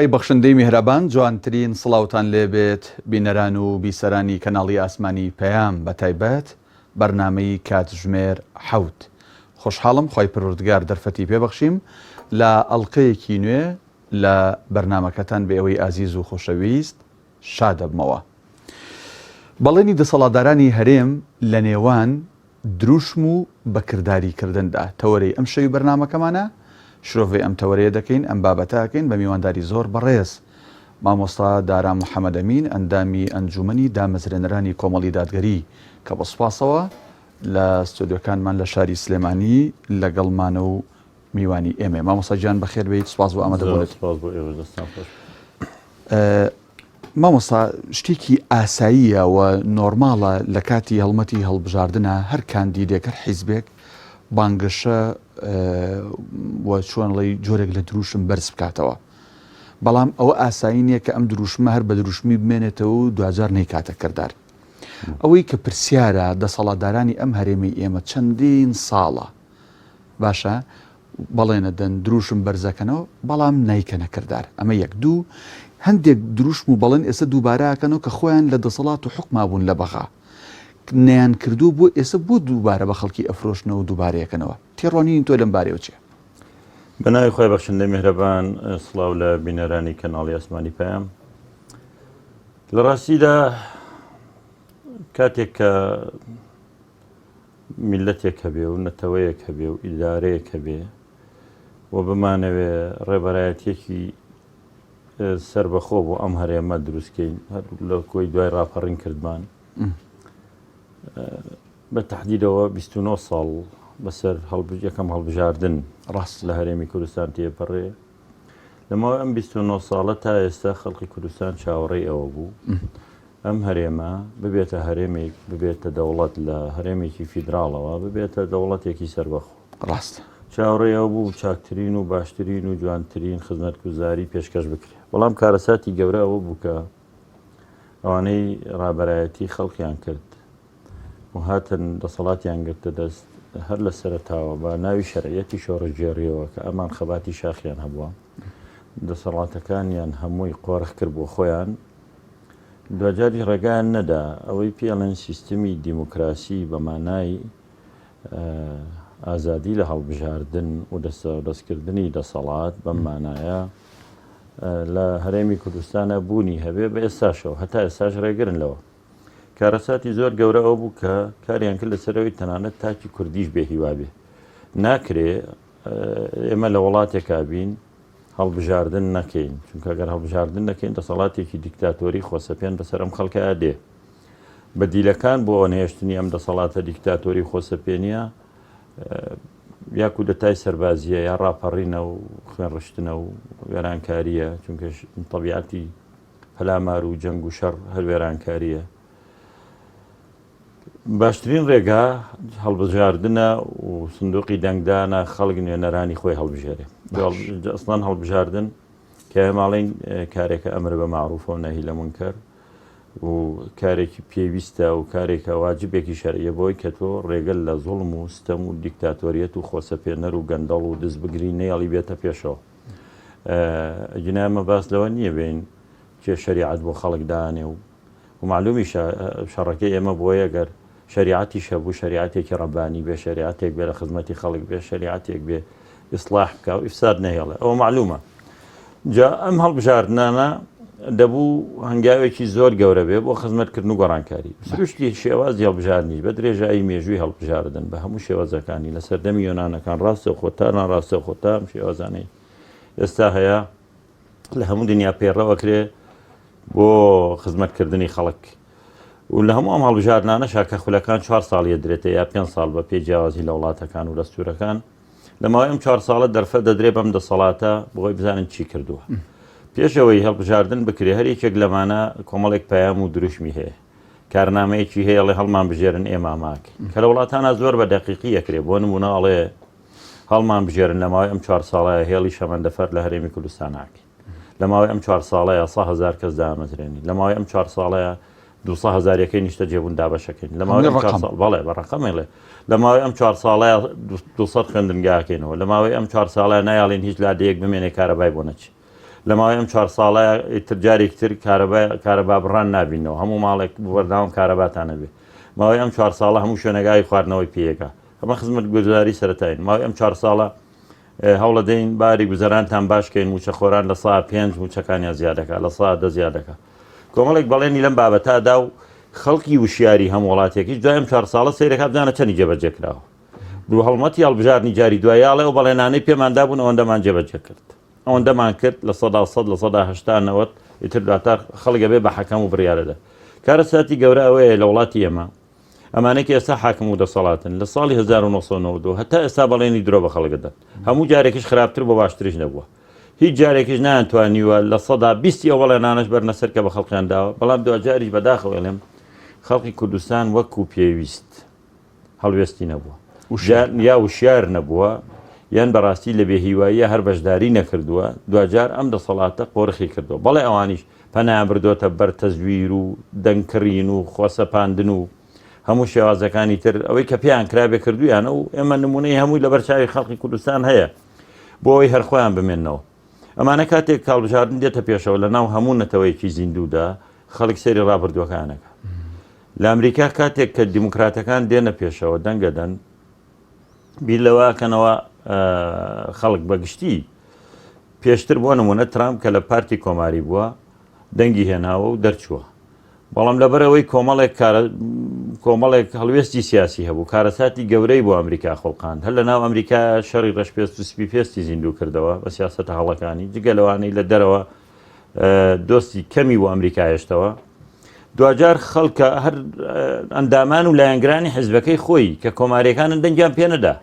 خی بەخشندەی میهرەبان جوانترین سڵاوتان لێبێت بینەران و بیسەرانی کەناڵی ئاسمانی پەیام بە تایبەت بەرنامەی کاتژمێر حەوت. خۆشحاڵم خی پروردگار دەرفەتی پێبەخشیم لە ئەڵلقەیەکی نوێ لە بەرنمەکەتان بە ئەوەی ئازیز و خۆشەویست شادەبمەوە. بەڵێنی دەسەڵاتدارانی هەرێم لە نێوان دروشم و بەکرداریکردندا تەوەرەی ئەم شەوی بەرنمەکەمانە شرۆڤی ئەم تەوەرەیە دەکەین ئەم بابەتاکەین بە میوانداری زۆر بەڕێز مامۆستا دارا محەممەد ئەمین ئەندامی ئەنجومەنی دامەزرێنەرانی کۆمەڵی دادگەری کە بە سوپاسەوە لە ستۆدیۆکانمان لە شاری سلێمانی لەگەڵمانە و میوانی ئێمێ. مامۆستا گیان بەخێر بێیت، سوپاس بۆ ئامادەبوونێت. مامۆستا شتێکی ئاساییە و نۆرماڵە لە کاتی هەڵمەتی هەڵبژاردنە هەر کاندیدێک هەر حیزبێک بانگەشە و چۆنڵی جۆرێک لە دروشم بەرز بکاتەوە، بەڵام ئەوە ئاسایی نییە کە ئەم دروشمە هەر بە دروشمی بمێنێتەوە و دوجار نەیکاتە کردار. ئەوەی کە پرسیارە دەسەڵاتدارانی ئەم هەرێمی ئێمە چەندین ساڵە باشە بەڵێنە دەن دروشم بەرزەکەنەوە بەڵام نیکەنە کردار. ئەمە یەک. دوو، هەندێک دروشم و بەڵێن ئێستا دووبارەکەنەوە کە خۆیان لە دەسەڵات و حکما بوون لە بەغا نیان کردو بۆ ئێستا بۆ دووبارە بە خەڵکی ئەفرۆشنەوە و دووبارەیەکەنەوە. تێڕۆنین تۆ لەم بارەوە چێ؟ بەناوی خۆی بەخشندەی میهرەبان، سڵاو لە بینەرانی کەناڵی ئاسمانی پەیام. لە ڕاستیدا کاتێک کە میلەتێک هەبێ و نەتەوەیەک هەبێ و ئیدارەیەک هەبێ و بمانەوێ ڕێبەرایەتێکی سربەخۆ بۆ ئەم هەرێمە دروستکەین لە کۆی دوای ڕاپەڕین کردمان بە تەحدیدەوە 29 ساڵ بەسەر یەکەم هەڵبژاردن ڕاست لە هەرێمی کوردستان تێپەڕێ. لەماوەی ئەم 29 ساڵە تا ئێستا خەڵکی کوردستان چاوەڕێی ئەوە بوو ئەم هەرێمە ببێتە هەرێمێک، ببێتە دەوڵەت لە هەرێمێکی فیدراڵەوە، ببێتە دەوڵەتێکی سەربەخۆ. ڕاست چاوەڕێی ئەو بوو چاکترین و باشترین و جوانترین خزمەتگوزاری پێشکەش بکرێت. بەڵام کارەساتی گەورە ئەوە بوو کە ئەوانەی ڕابەرایەتی خەڵکیان کرد و هاتن دەسەڵاتیان گرتە دەست هەر لە سەرتاوە بە ناوی شەرعیەتی شۆڕەجێڕیەوە کە ئەمان خەباتی شاخیان هەبووە، دەسەڵاتەکانیان هەمووی قۆڕخ کرد بۆ خۆیان. دوجاری ڕێگایان نەدا ئەوەی پێڵێن سیستمی دیموکراسی بە مانای ئازادی لە هەڵبژاردن و دەستکردنی دەسەڵات بەم مانایە لە هەرێمی کوردستانە بوونی هەبێ بە ئێستاشەوە هەتا ئێستاش ڕێگرن لەوە. کارەساتی زۆر گەورە ئەو بوو کە کاریان کرد لەسەرەوەی تەنانەت تاکی کوردیش بێ هیوا بێ. ناکرێ ئێمە لە وڵاتێکا بین هەڵبژاردن نەکەین، چونکە ئەگەر هەڵبژاردن نەکەین دەسەڵاتێکی دیکتاتۆری خۆسەپێن بەسەر ئەم خەڵکە دێ. بەدیلەکان بۆ نهێشتنی ئەم دەسەڵاتە دیکتاتۆری خۆسەپێنیە یاکو دەتای سەربازیە یا ڕاپەڕینە و خوێنڕشتنە و وێرانکاریە، چونکە تەبیعەتی هەلامار و جەنگ و شەڕ هەر وێرانکاریە. باشترین ڕێگا هەڵبژاردنە و سندوقی دەنگدانە خەڵک نوێنەرانی خۆی هەڵبژێرێ. ئەسڵان هەڵبژاردن کە ماڵین کارێکە ئەمر بە معروفە و نەهی لە منکەر و کارێکی پێویستە و کارێکە واجبێکی شەرعیە بۆی کە تۆ ڕێگەل لە زوڵم و ستەم و دیکتاتۆریەت و خۆسەپێنەر و گەندەڵ و دەست بگری نەیەڵی بێتە پێشەوە. جنایمە باس لەوە نییە بین کێ شەریعەت بۆ خەڵک دانێ و معلومی شەڕەکەی ئێمە بۆیە گەر شریعەتی شەبوو شریعەتێکی ڕەبانی بێ، شریعەتێک بێ لە خزمەتی خەڵک بێ، شریعەتێک بێ ئیسلاح بکە و ئیفساد نەهێڵێ، ئەوە معلومە. جا ئەم هەڵبژاردنانە دەبوو هەنگاوێکی زۆر گەورە بێ بۆ خزمەتکردن و گۆڕانکاری. سروشتی شێوازی هەڵبژاردنیش بە درێژایی مێژووی هەڵبژاردن بە هەموو شێوازەکانی لە سەردەمی یۆنانەکان ڕاستە خۆتان ڕاستە خۆتام شێوازانەی ئێستا هەیە لە هەموو دنیا پێڕەوەکرێ بۆ خزمەتکردنی خەڵک. و لە هەموو ئەم هەڵبژاردنانە شاکە خولەکان 4 ساڵیە درێتە یا 5 ساڵ بە پێی جیاوازی لە وڵاتەکان و دەستورەکان. لەماوەی ئەم 4 ساڵە دەرفە دەدرێ بەم دەسەڵاتە بۆی بزانن چی کردووە. پێشەوەی هەڵبژاردن بکرێ هەر یەکێک لەمانە کۆمەڵێک پەیام و دروشمی هەیە، کارنامەیەکی هەیە ئەڵێ هەڵمان بژێرن ئێماماک کە لە وڵاتانە زۆر بە دەقیقی یەکرێ. بۆ نمونە ئەڵێ هەڵمان بژێرن لەماوەی ئەم 4 ساڵەیە هێڵی شەمەندەفەر لە هەرێمی کوردستان ناکەین، لەماوەی ئەم 4 ساڵەیە 100,000 کەس دامەزرێنی، لەماوەی ئەم 4 ساڵەیە 200,000 نیشتە جێبوون دابەشەکەین، لەماوەی 4 ساڵ بەڵێ بە ڕقەمێڵێ، لەماوەی ئەم 4 ساڵەیە 200 خوێندنگاکەینەوە، لەماوەی ئەم 4 ساڵە نایاڵین هیچ لادەیەک بمێنێ کارەبای بۆ نەچی، لە ماوەی ئەم 4 ساڵە جارێکتر کارەبا بڕان نبینەوە هەموو ماڵێک بەرداوام کارەباتانە بێ ماوەی ئەم 4 ساڵە هەموو شوێنەگای خواردنەوەی پێەکە ئەمە خزمەت گوزاری سەرەتاین ماوەی ئەم 4 ساڵە هەوڵە دەین باری گوزەرانتان باشکەین موچە خۆران لە سا 5 موچەکانیان زیادەکە لە سا 10 زیادەکە کۆمەڵێک بەڵێنی لەم بابەتادا و خەڵکی وشیاری هەم وڵاتێکیش دوای ئەم 4 ساڵە سەیرەکە بدانە چەندی جێبەجێکراوە دوو هەڵمەتی هەڵبژارنی جاری دوایاڵێ و بەڵێنانەی پێماندا بوون ئەوەندەمان جێبەجێ کرد ئەوەندەمان کرد لە 100 لە 180 ئیتر دواتر خەڵگە بێ بە حەکەم و بڕیارەدا کارە ساتی گەورە ئەوەیە لە وڵاتی ئێمە ئەمانێکی ئێستا حاکم و دەسەڵاتن لە ساڵی 1992 هەتا ئێستا بەڵێنی درۆ بە خەڵگەدەن هەموو جارێکیش خراپتر بۆ باشتریش نەبووە هیچ جارێکیش نانتوانیوە لە 120 ئەو بەڵێنانەش بەرنەسەر کە بە خەڵقیان داوە بەڵام دوجاریش بەداخەوە لێم خەڵکی کوردستان وەکو پێویست هەڵوێستی نەبووە یا وشیار نەبووە یان بەڕاستی لە بێهیواییە هەر بەشداری نەکردووە دوجار ئەم دەسەڵاتە قۆرخی کردەوە بەڵێ ئەوانیش پەنایان بردۆتە بەر تەزویر و دەنگکڕین و خۆسەپاندن و هەموو شێوازەکانی تر ئەوەی کە پێیان کرابێ کردویانە و ئێمە نمونەی هەمووی لە بەرچاوی خەڵکی کوردستان هەیە بۆ ئەوی هەرخۆیان بمێنەوە ئەمانە کاتێک کاڵبژاردن دێتە پێشەوە لە ناو هەموو نەتەوەیەکی زیندوودا خەڵک سێری ڕابردووەکانەکە لە ئەمریکا کاتێک کە دیموکراتەکان دێنە پێشەوە دەنگەدەن بیر لەوەکەنەوە خەڵک بەگشتی پێشتر بۆ نمونە ترامپ کە لە پارتی کۆماری بووە دەنگی هێناوە و دەرچووە بەڵام لەبەرەوەی کۆمەڵێک هەڵوێستی سیاسی هەبوو کارەساتی گەورەی بۆ ئەمریکا خۆڵقان هەر لە ناو ئەمریکا شەڕی ڕەشپێست و سپی پێستی زیندوو کردەوە بە سیاسەتە هەڵەکانی جگە لەوانەی لە دەرەوە دۆستی کەمی بۆ ئەمریکا هێشتەوە دوجار خەڵکە هەر ئەندامان و لایەنگرانی حیزبەکەی خۆی کە کۆماریەکانن دەنگیان پێ نەدا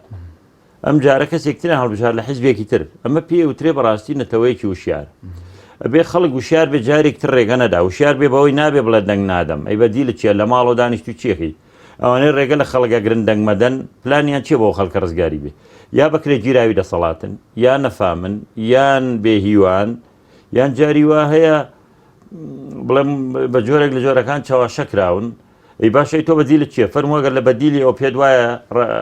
ئەم جارە کەسێکتریان هەڵبژار لە حیزبێکی تر ئەمە پێ وترێ بەڕاستی نەتەوەیەکی وشیار ئەبێ خەڵک وشیار بێ جارێکتر ڕێگە نەدا وشیار بێ بەوەی نابێ بڵێ دەنگ نادەم ئەی بەدیلە چیە لە ماڵەوە دانیشت و چێکی ئەوانەی ڕێگە لە خەڵگە گرن دەنگ مەدەن پلانیان چێ بۆ خەڵکە ڕزگاری بێ یا بەکرێ گیراوی دەسەڵاتن یا نەفامن یان بێهیوان یان جاری وا هەیە بڵێم بە جۆرێک لە جۆرەکان چاواشەکراون ئەی باشەی تۆ بەدیلە چیە فەرموەگەر لە بەدیلی ئەو پێت وایە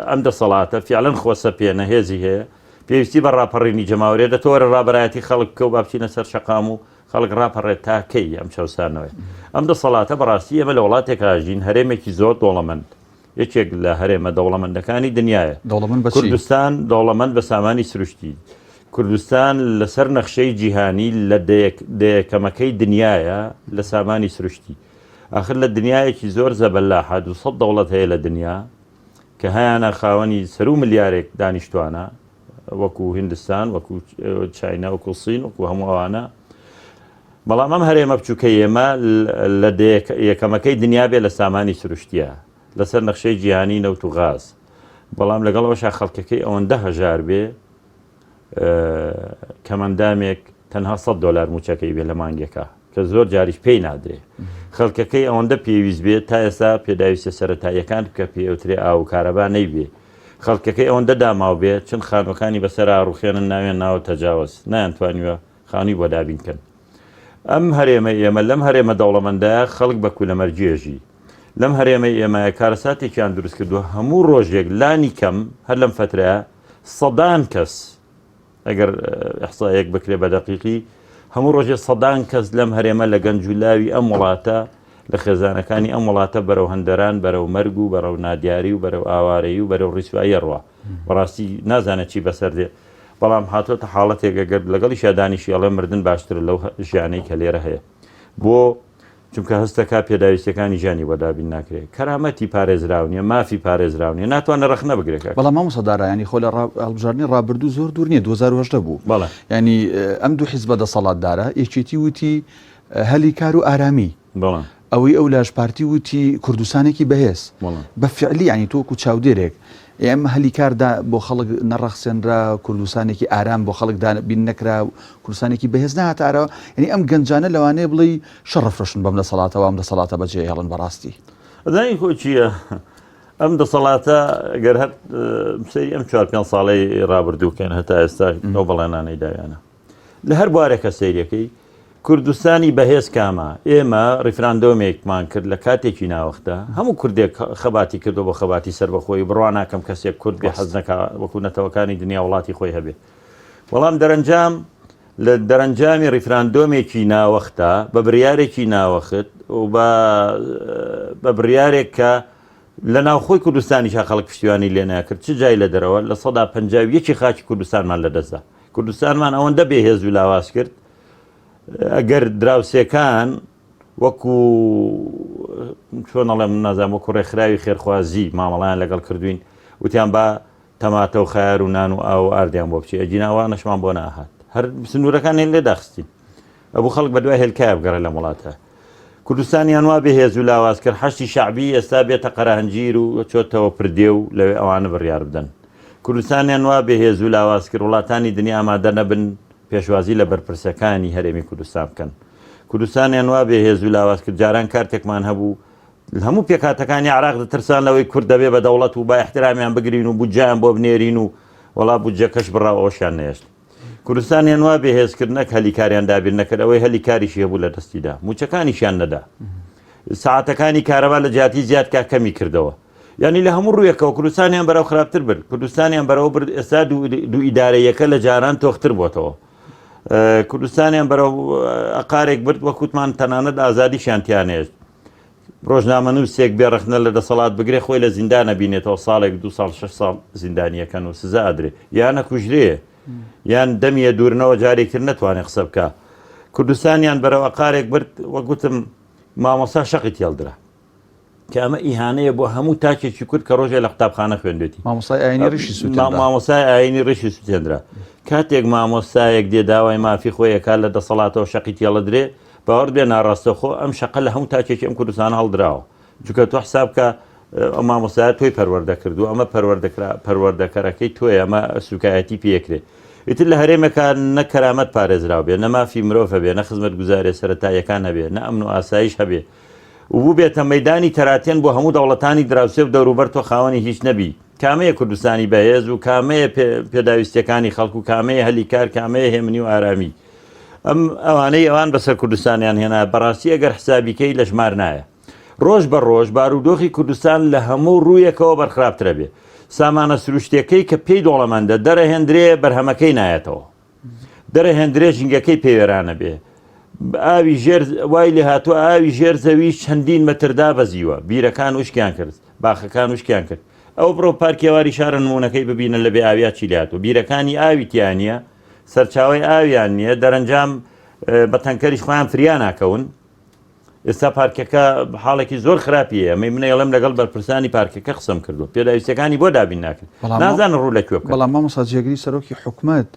ئەم دەسەڵاتە فیاڵەن خۆسە پێنە هێزی هەیە پێویستی بە ڕاپەڕینی جەماوەێ دەتۆرە ڕابەرایەتی خەڵک کە و بابچینە سەر شەقام و خەڵک ڕاپەڕێت تاکەی ئەم چاوسانەوەی ئەم دەسەڵاتە بەڕاستی ئێمە لە وڵاتێکا ژین هەرێمێکی زۆر دەوڵەمەند یەکێک لە هەرێمە دەوڵەمەندەکانی دنیاە کوردستان دەوڵەمەند بە سامانی سروشتی کوردستان لەسەر نەخشەی جیهانی لە دەیەکەمەکەی دنیاە لە سامانی سروشتی آخر لە دنیایەکی زۆر زەبەلاحە 200 دەوڵەت هەیە لە دنیا کە هەیەە خاوەنی سەر و ملیارێک دانیشتوانە وەکو هندستان وەکو چاینا وەکو سین وەکو هەموو ئەوانە بەڵام ئەم هەرێمە بچووکە ئێمە لە یەکەمەکەی دنیا بێ لە سامانی سروشتیە لەسەر نەخشەی جیهانی نەوت و غاز بەڵام لەگەڵەوەشا خەڵکەکەی ئەوەندە هەژار بێ کەمەندامێک تەنها $100 موچەکەی بێ لە مانگێکە کە زۆر جاریش پێی نادرێ خەڵکەکەی ئەوەندە پێویست بێت تا ئێستا پێداویستە سەرەتاییەکان کە پێوترێ ئاو کارەبا نەیبێ خەڵکەکەی ئەوەندە داماو بێت چەند خانوەکانی بەسەر ڕوخێنن ناوێن ناوە تەجاوز نایانتوانیوە خانی بۆ دابینکەن ئەم هەرێمە ئێمە لەم هەرێمە دەوڵەمەندایە خەڵک بە کوولەمەرجێژی لەم هەرێمە ئێمەیە کارەساتێکیان دروست کردووە هەموو ڕۆژێک لانی کەم هەر لەم فترەیە 100 کەس ئەگەر ئەحسایەک بکرێ بە دەقیقی هەموو ڕۆژێ 100 کەس لەم هەرێمە لە گەنجولاوی ئەم وڵاتە لە خێزانەکانی ئەم وڵاتە بەرەو هەندەران بەرەو مەرگ و بەرەو نادیاری و بەرەو ئاوارەیی و بەرەو ڕیسوایی ڕوا بەڕاستی نازانێت چی بەسەر دێ بەڵام هاتۆتە حاڵەتێک ئەگەر لەگەڵی شادانیشی ئەڵێ مردن باشتر لەو ژیانەی کە لێرە هەیە بۆ چونکە هەستەکە پێداویستەکانی ژیانی بۆدابین ناکرێت کەرامەتی پارێزراونیە مافی پارێزراونیە ناتوانە ڕخنە بگرێت بەڵام مامۆسەدارایانی خۆ لە هەڵبژاردننی ڕابردوو زۆر دوور نییە 2010 بوو بەڵێ ینی ئەم دوو حیزبە دەسەڵاتدارە یەکێتی وتی هەلی کار و ئارامی بەڵێ ئەوەی ئەو لاژ پارتی وتی کوردستانێکی بەهێز بە فعلی ینی تۆکو چاودێرێک ئێمە هەلی کاردا بۆ خەڵک نەڕەخسێنرا کوردستانێکی ئارام بۆ خەڵکدا بین نەکرا کوردستانێکی بەهێز نهاتارەوە ینی ئەم گەنجانە لەوانەیە بڵێ شەڕەفرۆشن بەم دەسەڵاتەوە ئەم دەسەڵاتە بەجێ هێڵن بەڕاستی ئەزانی خۆ چییە ئەم دەسەڵاتە گەر هەر سەری ئەم 4-5 ساڵەی ڕابردووکەن هەتا ئێستا ئەو بەڵێنانەی داویانە لە هەر بوارێکە سەیرەکەی کوردستانی بەهێز کامە ئێمە ڕیفراندۆمێکمان کرد لە کاتێکی ناوەختە هەموو کوردێک خەباتی کردو بۆ خەباتی سەر بەخۆی بڕوا ناکەم کەسێک کورد بێ حەز نەکا وەکو نەتەوەکانی دنیا وڵاتی خۆی هەبێ بەڵام دەرەنجام لە دەرەنجامی ڕیفراندۆمێکی ناوەختە بە بڕیارێکی ناوەخت و بە بڕیارێک کە لە ناوخۆی کوردستانیشا خەڵک پشتیوانی لێ ناکرد چ جای لە دەرەوە لە 150 خاکی کوردستانمان لەدەستدا کوردستانمان ئەوەندە بێهێز و لاواز کرد ئەگەر دراوسێکان وەکو چۆنەڵێم نازانم وەکو ڕێکخراوی خێرخوازی مامەڵیان لەگەڵ کردوین وتیان با تەماتە و خەیار و نان و ئاو ئاردیان بۆ بچێ ئەجیناوانەشمان بۆ ناهات هەر سنوورەکان هێن لێ داخستین ئەبوو خەڵک بە دوای هێلکای بگەڕێ لە وڵاتە کوردستانیان وا بێهێز و لاواز کرد حەشتی شعبی ئێستا بێتە قەرانگیر و چۆتەوە پردێ و لەوێ ئەوانە بڕیار بدەن کوردستانیان وا بێهێز و لاواز کرد وڵاتانی دنیا ئامادە نەبن پێشوازی لە بەرپرسەکانی هەرێمی کوردستان بکەن کوردستانیان وا بێهێز و لاواز کرد جاران کارتێکمان هەبوو هەموو پێکاتەکانی عراق دەترسان لەوەی کورد دەبێ بە دەوڵەت و با احترامیان بگرین و بودجیان بۆ بنێرین و وەڵا بودجەکەش بڕاو ئەوشیان نێشت کوردستانیان وا بێهێزکردنەک هەلیکاریان دابیر نەکرد ئەوەی هەلیکاریشی هەبوو لە دەستیدا موچەکانیشیان نەدا ساعتەکانی کارەبا لە جیاتی زیاد کەمی کردەوە یعنی لە هەموو ڕوویەکەوە کوردستانیان بەرەو خراپتر برد کوردستانیان بەرەو برد ئێستا دوو ئیدارەیەکە لە جاران تۆختر بۆتەوە کوردستانیان بەرەو ئەقارێک برد وەکوتمان تەنانەت ئازادیشیان تیانێت ڕۆژنامە نووسێک بێڕخنە لە دەسەڵات بگرێ خۆی لە زیندانە بینێتەوە ساڵێک 2 ساڵ 6 ساڵ زیندانیەکەن و سزا ئەدرێ یانە کوژرێ یان دەمیە دوورنەوە جارێکتر نەتوانێت قسە بکە کوردستانیان بەرەو ئەقارێک برد وەگوتم مامۆستا شەقی تێڵدرا کە ئەمە ئیهانەیە بۆ هەموو تاکێکی کورد کە ڕۆژێ لە قوتابخانە خوێندێتی مامۆستای ئاینی ڕیشی سووتێنرا مامۆستای ئاینی ڕیشی سووتێنرا کاتێک مامۆستایەک دێ داوای مافی خۆیەکە لە دەسەڵاتەوە شەقی تێڵەدرێ باوەڕ بێ ناڕاستەخۆ ئەم شەقە لە هەموو تاکێکی ئەم کوردستان هەڵدراوە چونکە تۆ حساب کە ئەم مامۆستایە تۆی پەروەردە کردو ئەمە پەروەردەکەرەکەی تۆی ئەمە سوکایەتی پێکرێ ئیتر لە هەرێمەکە نە کەرامەت پارێزراو بێ نە مافی مرۆڤ هەبێ نە خزمەت گوزارێ سەرەتاییەکان هەبێ نە ئەمن و ئاسایش هەبێ و بوو بێتە مەیدانی تەراتێن بۆ هەموو دەوڵەتانی دراوسێ و دەوروبەر تۆ خاوەنی هیچ نەبی کامەیە کوردستانی بەهێز و کامەیە پێداویستەکانی خەڵکو و کامەیە هەلیکار کامەیە هێمنی و ئارامی ئەم ئەوانەی ئەوان بەسەر کوردستانیان هێنا بەڕاستی ئەگەر حسابیکەی لە ژمار نایە ڕۆژ بە ڕۆژ بارودۆخی کوردستان لە هەموو ڕوویەکەوە بەرخراپترە بێ سامانە سروشتەکەی کە پێی دۆڵەمەندە دەرەهێندرێ بەرهەمەکەی نایەتەوە دەرەهێندرێ ژینگەکەی پێوێرانە بێ ئاوی ژێر وای لێ هاتووە ئاوی ژێر زەوی چەندین مەتردا بەزیوە بیرەکان وشکیان کرد باخەکان وشکیان کرد ئەو بڕۆ پارکێواری شارە نمونونەکەی ببینن لە بێ ئاویا چی لاتوە بیرەکانی ئاوی تیانە سەرچاوی ئاویان نییە دەرەنجام بە تەنکەریش خۆیان فریان ناکەون ئێستا پارکەکە حاڵێکی زۆر خراپیە ئەمەی منەڵم لەگەڵ بەرپرسانی پارکەکە قسەم کردو پێداویستەکانی بۆ دابین ناکرد نازانن ڕوو لەکوێ بکەن بەڵام مامۆستا جێگری سەرۆکی حکوومەت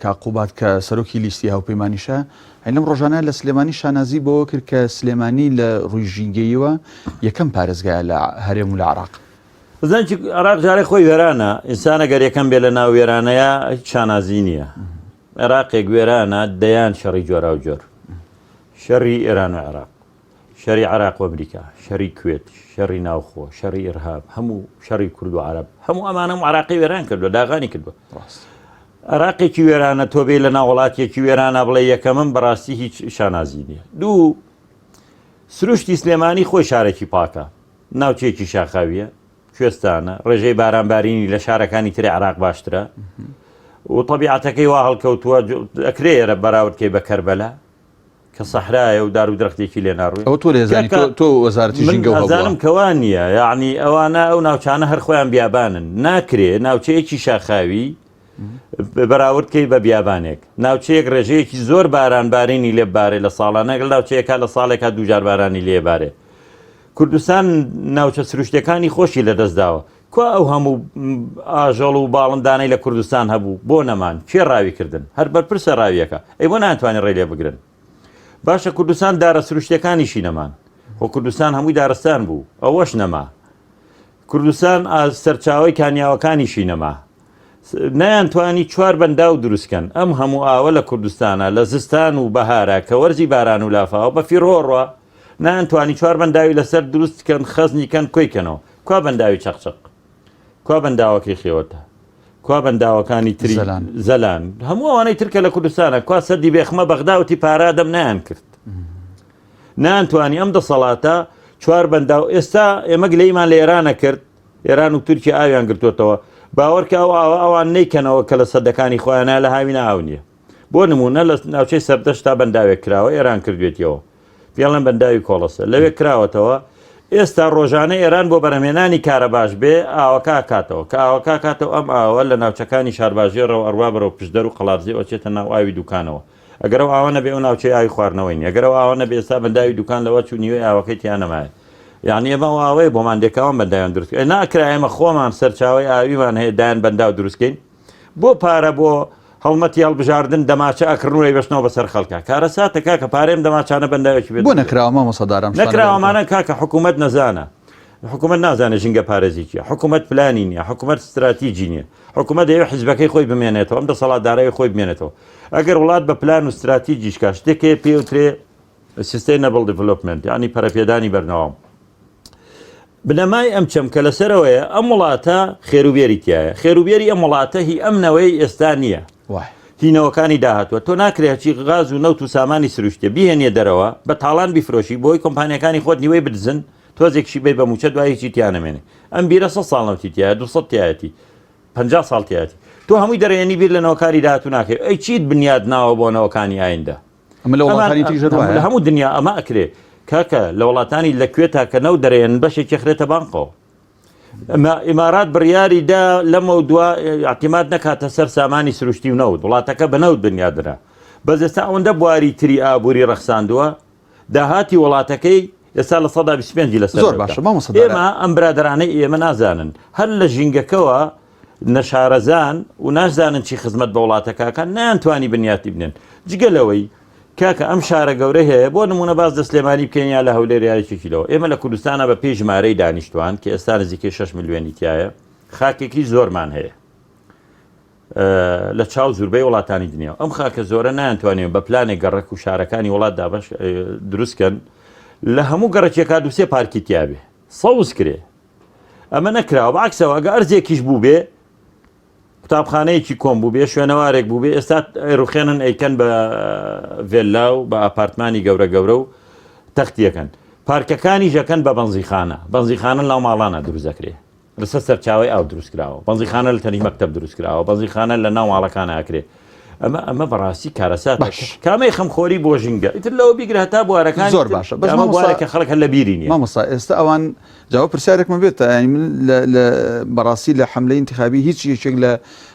کاقوبات کە سەرۆکی لیستی هاوپەیمانیشە هەینەم ڕۆژانە لە سلێمانی شانازی بۆەوە کرد کە سلێمانی لە ڕووی ژینگەیەوە یەکەم پارێزگایە لە هەرێم و لە عراق بزانکی عراق جارێک خۆی وێرانە ئینسانە گەر یەکەم بێ لە ناو وێرانەیە شانازی نییە عێراقێک وێرانە دەیان شەڕی جۆرا و جۆر شەڕی ئێران و عێراق شەڕی عێراق و ئەمریکا شەڕی کوێت شەڕی ناوخۆ شەڕی ئێرهاب هەموو شەڕی کورد و عەرەب هەموو ئەمانە عێراقی وێران کردووە داغانی کردووە عێراقێکی وێرانە تۆ بێ لە ناو وڵاتێکی وێرانە بڵێ یەکەمم بەڕاستی هیچ شانازی نییە دوو سروشتی سلێمانی خۆی شارێکی پاکە ناوچەیەکی شاخاویە کوێستانە ڕێژەی بارانبارینی لە شارەکانی تری عێراق باشترە و طبیعەتەکەی وا هەڵکەوتووە ئەکرێ ئێرە بەراوردکەی بە کەربەلا کە سەحرایە و دار و درەختێکی لێ ناڕووی ئەو تۆ لێزانی تۆ وەزارەتی ژینگە ئەزانم کەوا نییە یعنی ئەوانە ئەو ناوچانە هەر خۆیان بیابانن ناکرێ ناوچەیەکی شاخاوی بەراوردکەی بە بیابانێک ناوچەیەک ڕێژەیەکی زۆر بارانبارینی لێبارێ لە ساڵانەگەڵ ناوچەیەکە لە ساڵێکا دووجار بارانی لێبارێ کوردستان ناوچە سروشتەکانی خۆشی لەدەستداوە کو ئەو هەموو ئاژەڵ و باڵندانەی لە کوردستان هەبوو بۆ نەمان کێ ڕاویکردن هەر بەرپرسە ڕاویەکە ئەی بۆ ناتوانێت ڕێ لێ بگرن باشە کوردستان دارە سروشتەکانیشی نەمان خۆ کوردستان هەمووی دارستان بوو ئەوەش نەما کوردستان سەرچاوی کانیاوەکانیشی نەما نەیانتوانی 4 بەنداو دروستکەن ئەم هەموو ئاوە لە کوردستانە لە زستان و بەهارە کە وەرزی باران و لافاوە بە فیڕۆڕە نانتوانی 4 بەنداوی لەسەر دروستکەن خەزنیکەن کۆیکەنەوە کوا بەنداوی چەقچەق کوا بەنداوەکەی خێوەتە کوا بەنداوەکانی تری زەلان هەموو ئەوانەی ترکە لە کوردستانە کوا سەدی بێخمە بەغداوتی پارادەم نایان کرد نانتوانی ئەم دەسەڵاتە 4 بەنداو ئێستا ئێمە گلەیمان لە ئێرانە کرد ئێران و تورکی ئاویان گرتوتەوە باوەڕکە ئەوان نیکەنەوە کە لە سەدەکانی خۆیانە لە هاوینە ئاو نییە بۆ نمونە لە ناوچەی سەردەشتا بەنداوێک کراوە ئێران کردوێتەوە پێڵەن بەنداوی کۆڵەسە لەوێ کراوەتەوە ئێستا ڕۆژانە ئێران بۆ بەرهمێنانی کارە باش بێ ئاوەکە کاتەوە کە ئاوەکە کاتەوە ئەم ئاوە لە ناوچەکانی شارباژێڕەوە ئەڕوا بەرەو پشدەر و قەڵاتزی ئەوچێتە ناو ئاوی دوکانەوە ئەگەرەوە ئاوە نەبێ و ناوچەی ئاوی خواردنەوەین ئەگەرەوە ئاوە نەبێ ئێستا بەنداوی دوکان لەوە چوو نیوەی ئاوەکەی تیان نەمایە یعنی ئێمە ئاوەیە بۆمان دێکاوان بەندایان دروست ناکرا ئێمە خۆمان سەرچاوی ئاویمان هەیە دایان بەنداو دروستکەین بۆ پارە بۆ هەڵمەتی هەڵبژاردن دەماچە ئەکردنەوەی بەشنەوە بەسەر خەڵکە کارەساتە کاکە پارێم دەماچانە بەنداوێکی بێت بۆ نەکراوە مامۆسەدارم نەکراوەمانە کاکە حکوومەت نەزانە حکوومەت نازانێت ژینگە پارێزی چیە حکوومەت پلانی نییە حکوومەت استراتیجی نییە حکوومەت دەیەوێت حیزبەکەی خۆی بمێنێتەوە ئەم دەسەڵاتدارەی خۆی بمێنێتەوە ئەگەر وڵات بە پلان و استراتیجیشکا شتێکێ پێوترێ sustainable development ینی پەرەپێدانی بەرنەوام بنەمای ئەم چەمکە لەسەرەوەیە ئەم وڵاتە خێروبێری تایە خێروبێری ئەم وڵاتە هی ئەمنەوەی ئێستا نییە هینەوەکانی داهاتوە تۆ ناکرێکی غاز و نەوت و سامانی سروشتێ بیهێنێ دەرەوە بە تاڵان بیفرۆشی بۆی کۆمپانیەکانی خۆت نیوەی بدزن تۆزێکشی بێ بە موچە دوایەکی تیانەمێنێ ئەم بیرە 100 ساڵ نەوتی تایە 200 تایەتی 50 ساڵ تایەتی تۆ هەمووی دەڕێنی بیر لە نەوەکاری داهاتوو ناکەی ئەی چیت بنیاد ناوە بۆ نەوەکانی ئایندا هەموو دنیا ئەمە ئەکرێ کاکە لە وڵاتانی لەکوێ تاکە نەو دەرێن بەشێکی خرێتە بانقەوە ئیمارات بڕیاریدا لەمە دووە ئاعتیماد نەکاتە سەر سامانی سروشتی و نەوت وڵاتەکە بە نەوت بنیادرا بەس ئێستا ئەوەندە بواری تری ئابووری ڕەخساندووە داهاتی وڵاتەکەی ئێستا لە 125 لەسەر زۆر باشە ئێمە ئەم برادرانەی ئێمە نازانن هەر لە ژینگەکەوە نەشارەزان و نازانن چی خزمەت بە وڵاتەکەکان نانتوانی بنیاتی بنێن جگەلەوەی کاکە ئەم شارە گەورە هەیە بۆ نمونە باز دەسلێمانی بکەنیا لە هەولێریایەکیلەوە ئێمە لە کوردستانە بە پێی ژمارەی دانیشتوان کە ئێستا نزیکەی 6 ملیۆنی تایە خاکێکی زۆرمان هەیە لە چاو زوربەی وڵاتانی دنیا ئەم خاکە زۆرە نانتوانێن بە پلانێک گەڕک و شارەکانی وڵات دابش دروستکەن لە هەموو گەڕکێکا دووسێ پارکی تیاابێ سەوز کرێ ئەمە نەکراوە بەعکسەوە ئەگە ئەرزێکیش بوو بێ قوتابخانەیەکی کۆم بوو بێ شوێنەوارێک بوو بێ ئێستا ڕوخێنن ئەیکەن بە ڤێلا و بە ئاپارتمانی گەورە گەورە و تەختیەکەن پارکەکانی ژەکەن بە بەنزیخانە لاو ماڵانە دروستەکرێ لەسەر سەرچاوی ئاو دروستکراوە بەنزیخانە لە تەنی مەکتەب دروستکراوە بەنزیخانە لە ناو ماڵەکانە ئەکرێ ئەمە بەڕاستی کارەسات کامی خەمخۆری بۆ ژینگە ئیتر لەوە بیگرە تا بوارەکان زۆر باشە بوارێکە خەڵک هەر لە بیری نیە مامۆستا ئێستا ئەوان جاواب پرسیارێکمە بێت لە بەڕاستی لە حملەی انتخابی هیچ یەکێک لە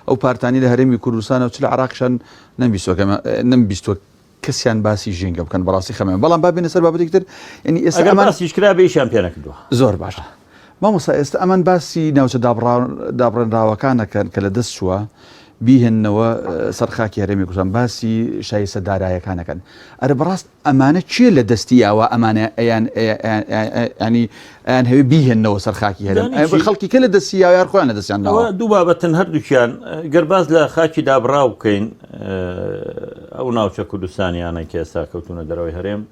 ئەو پارتانی لە هەرێمی کوردستانە و چ لە عراقشان نەمبیستوە کەسیان باسی ژینگە بکەن بەڕاستی خەمێن بەڵام بابێنە سەر بابەتێکتر ینی ئێستا ئەمان باسیشکرا بێشیان پێ نەکردووە زۆر باشە مامۆستا ئێستا ئەمان باسی ناوچە دابڕێنراوەکانەکەن کە لە دەست چووە بیهێنەوە سەرخاکی هەرێمی کوردستان باسی شایستە دارایەکانەکەن ئەرە بەڕاست ئەمانە چێ لە دەستی ئەوە ئەمانە ینی ئەیان هەوێ بیهێنەوە سەرخاکی هەرێم خەڵکی کە لە دەستی یار خۆیان لە دەستیانەوە دوو بابەتن هەردووکیان گەرباز لە خاکی دابڕاو بکەین ئەو ناوچە کوردستانیانە کە ئێستا کەوتونە دەرەوەی هەرێم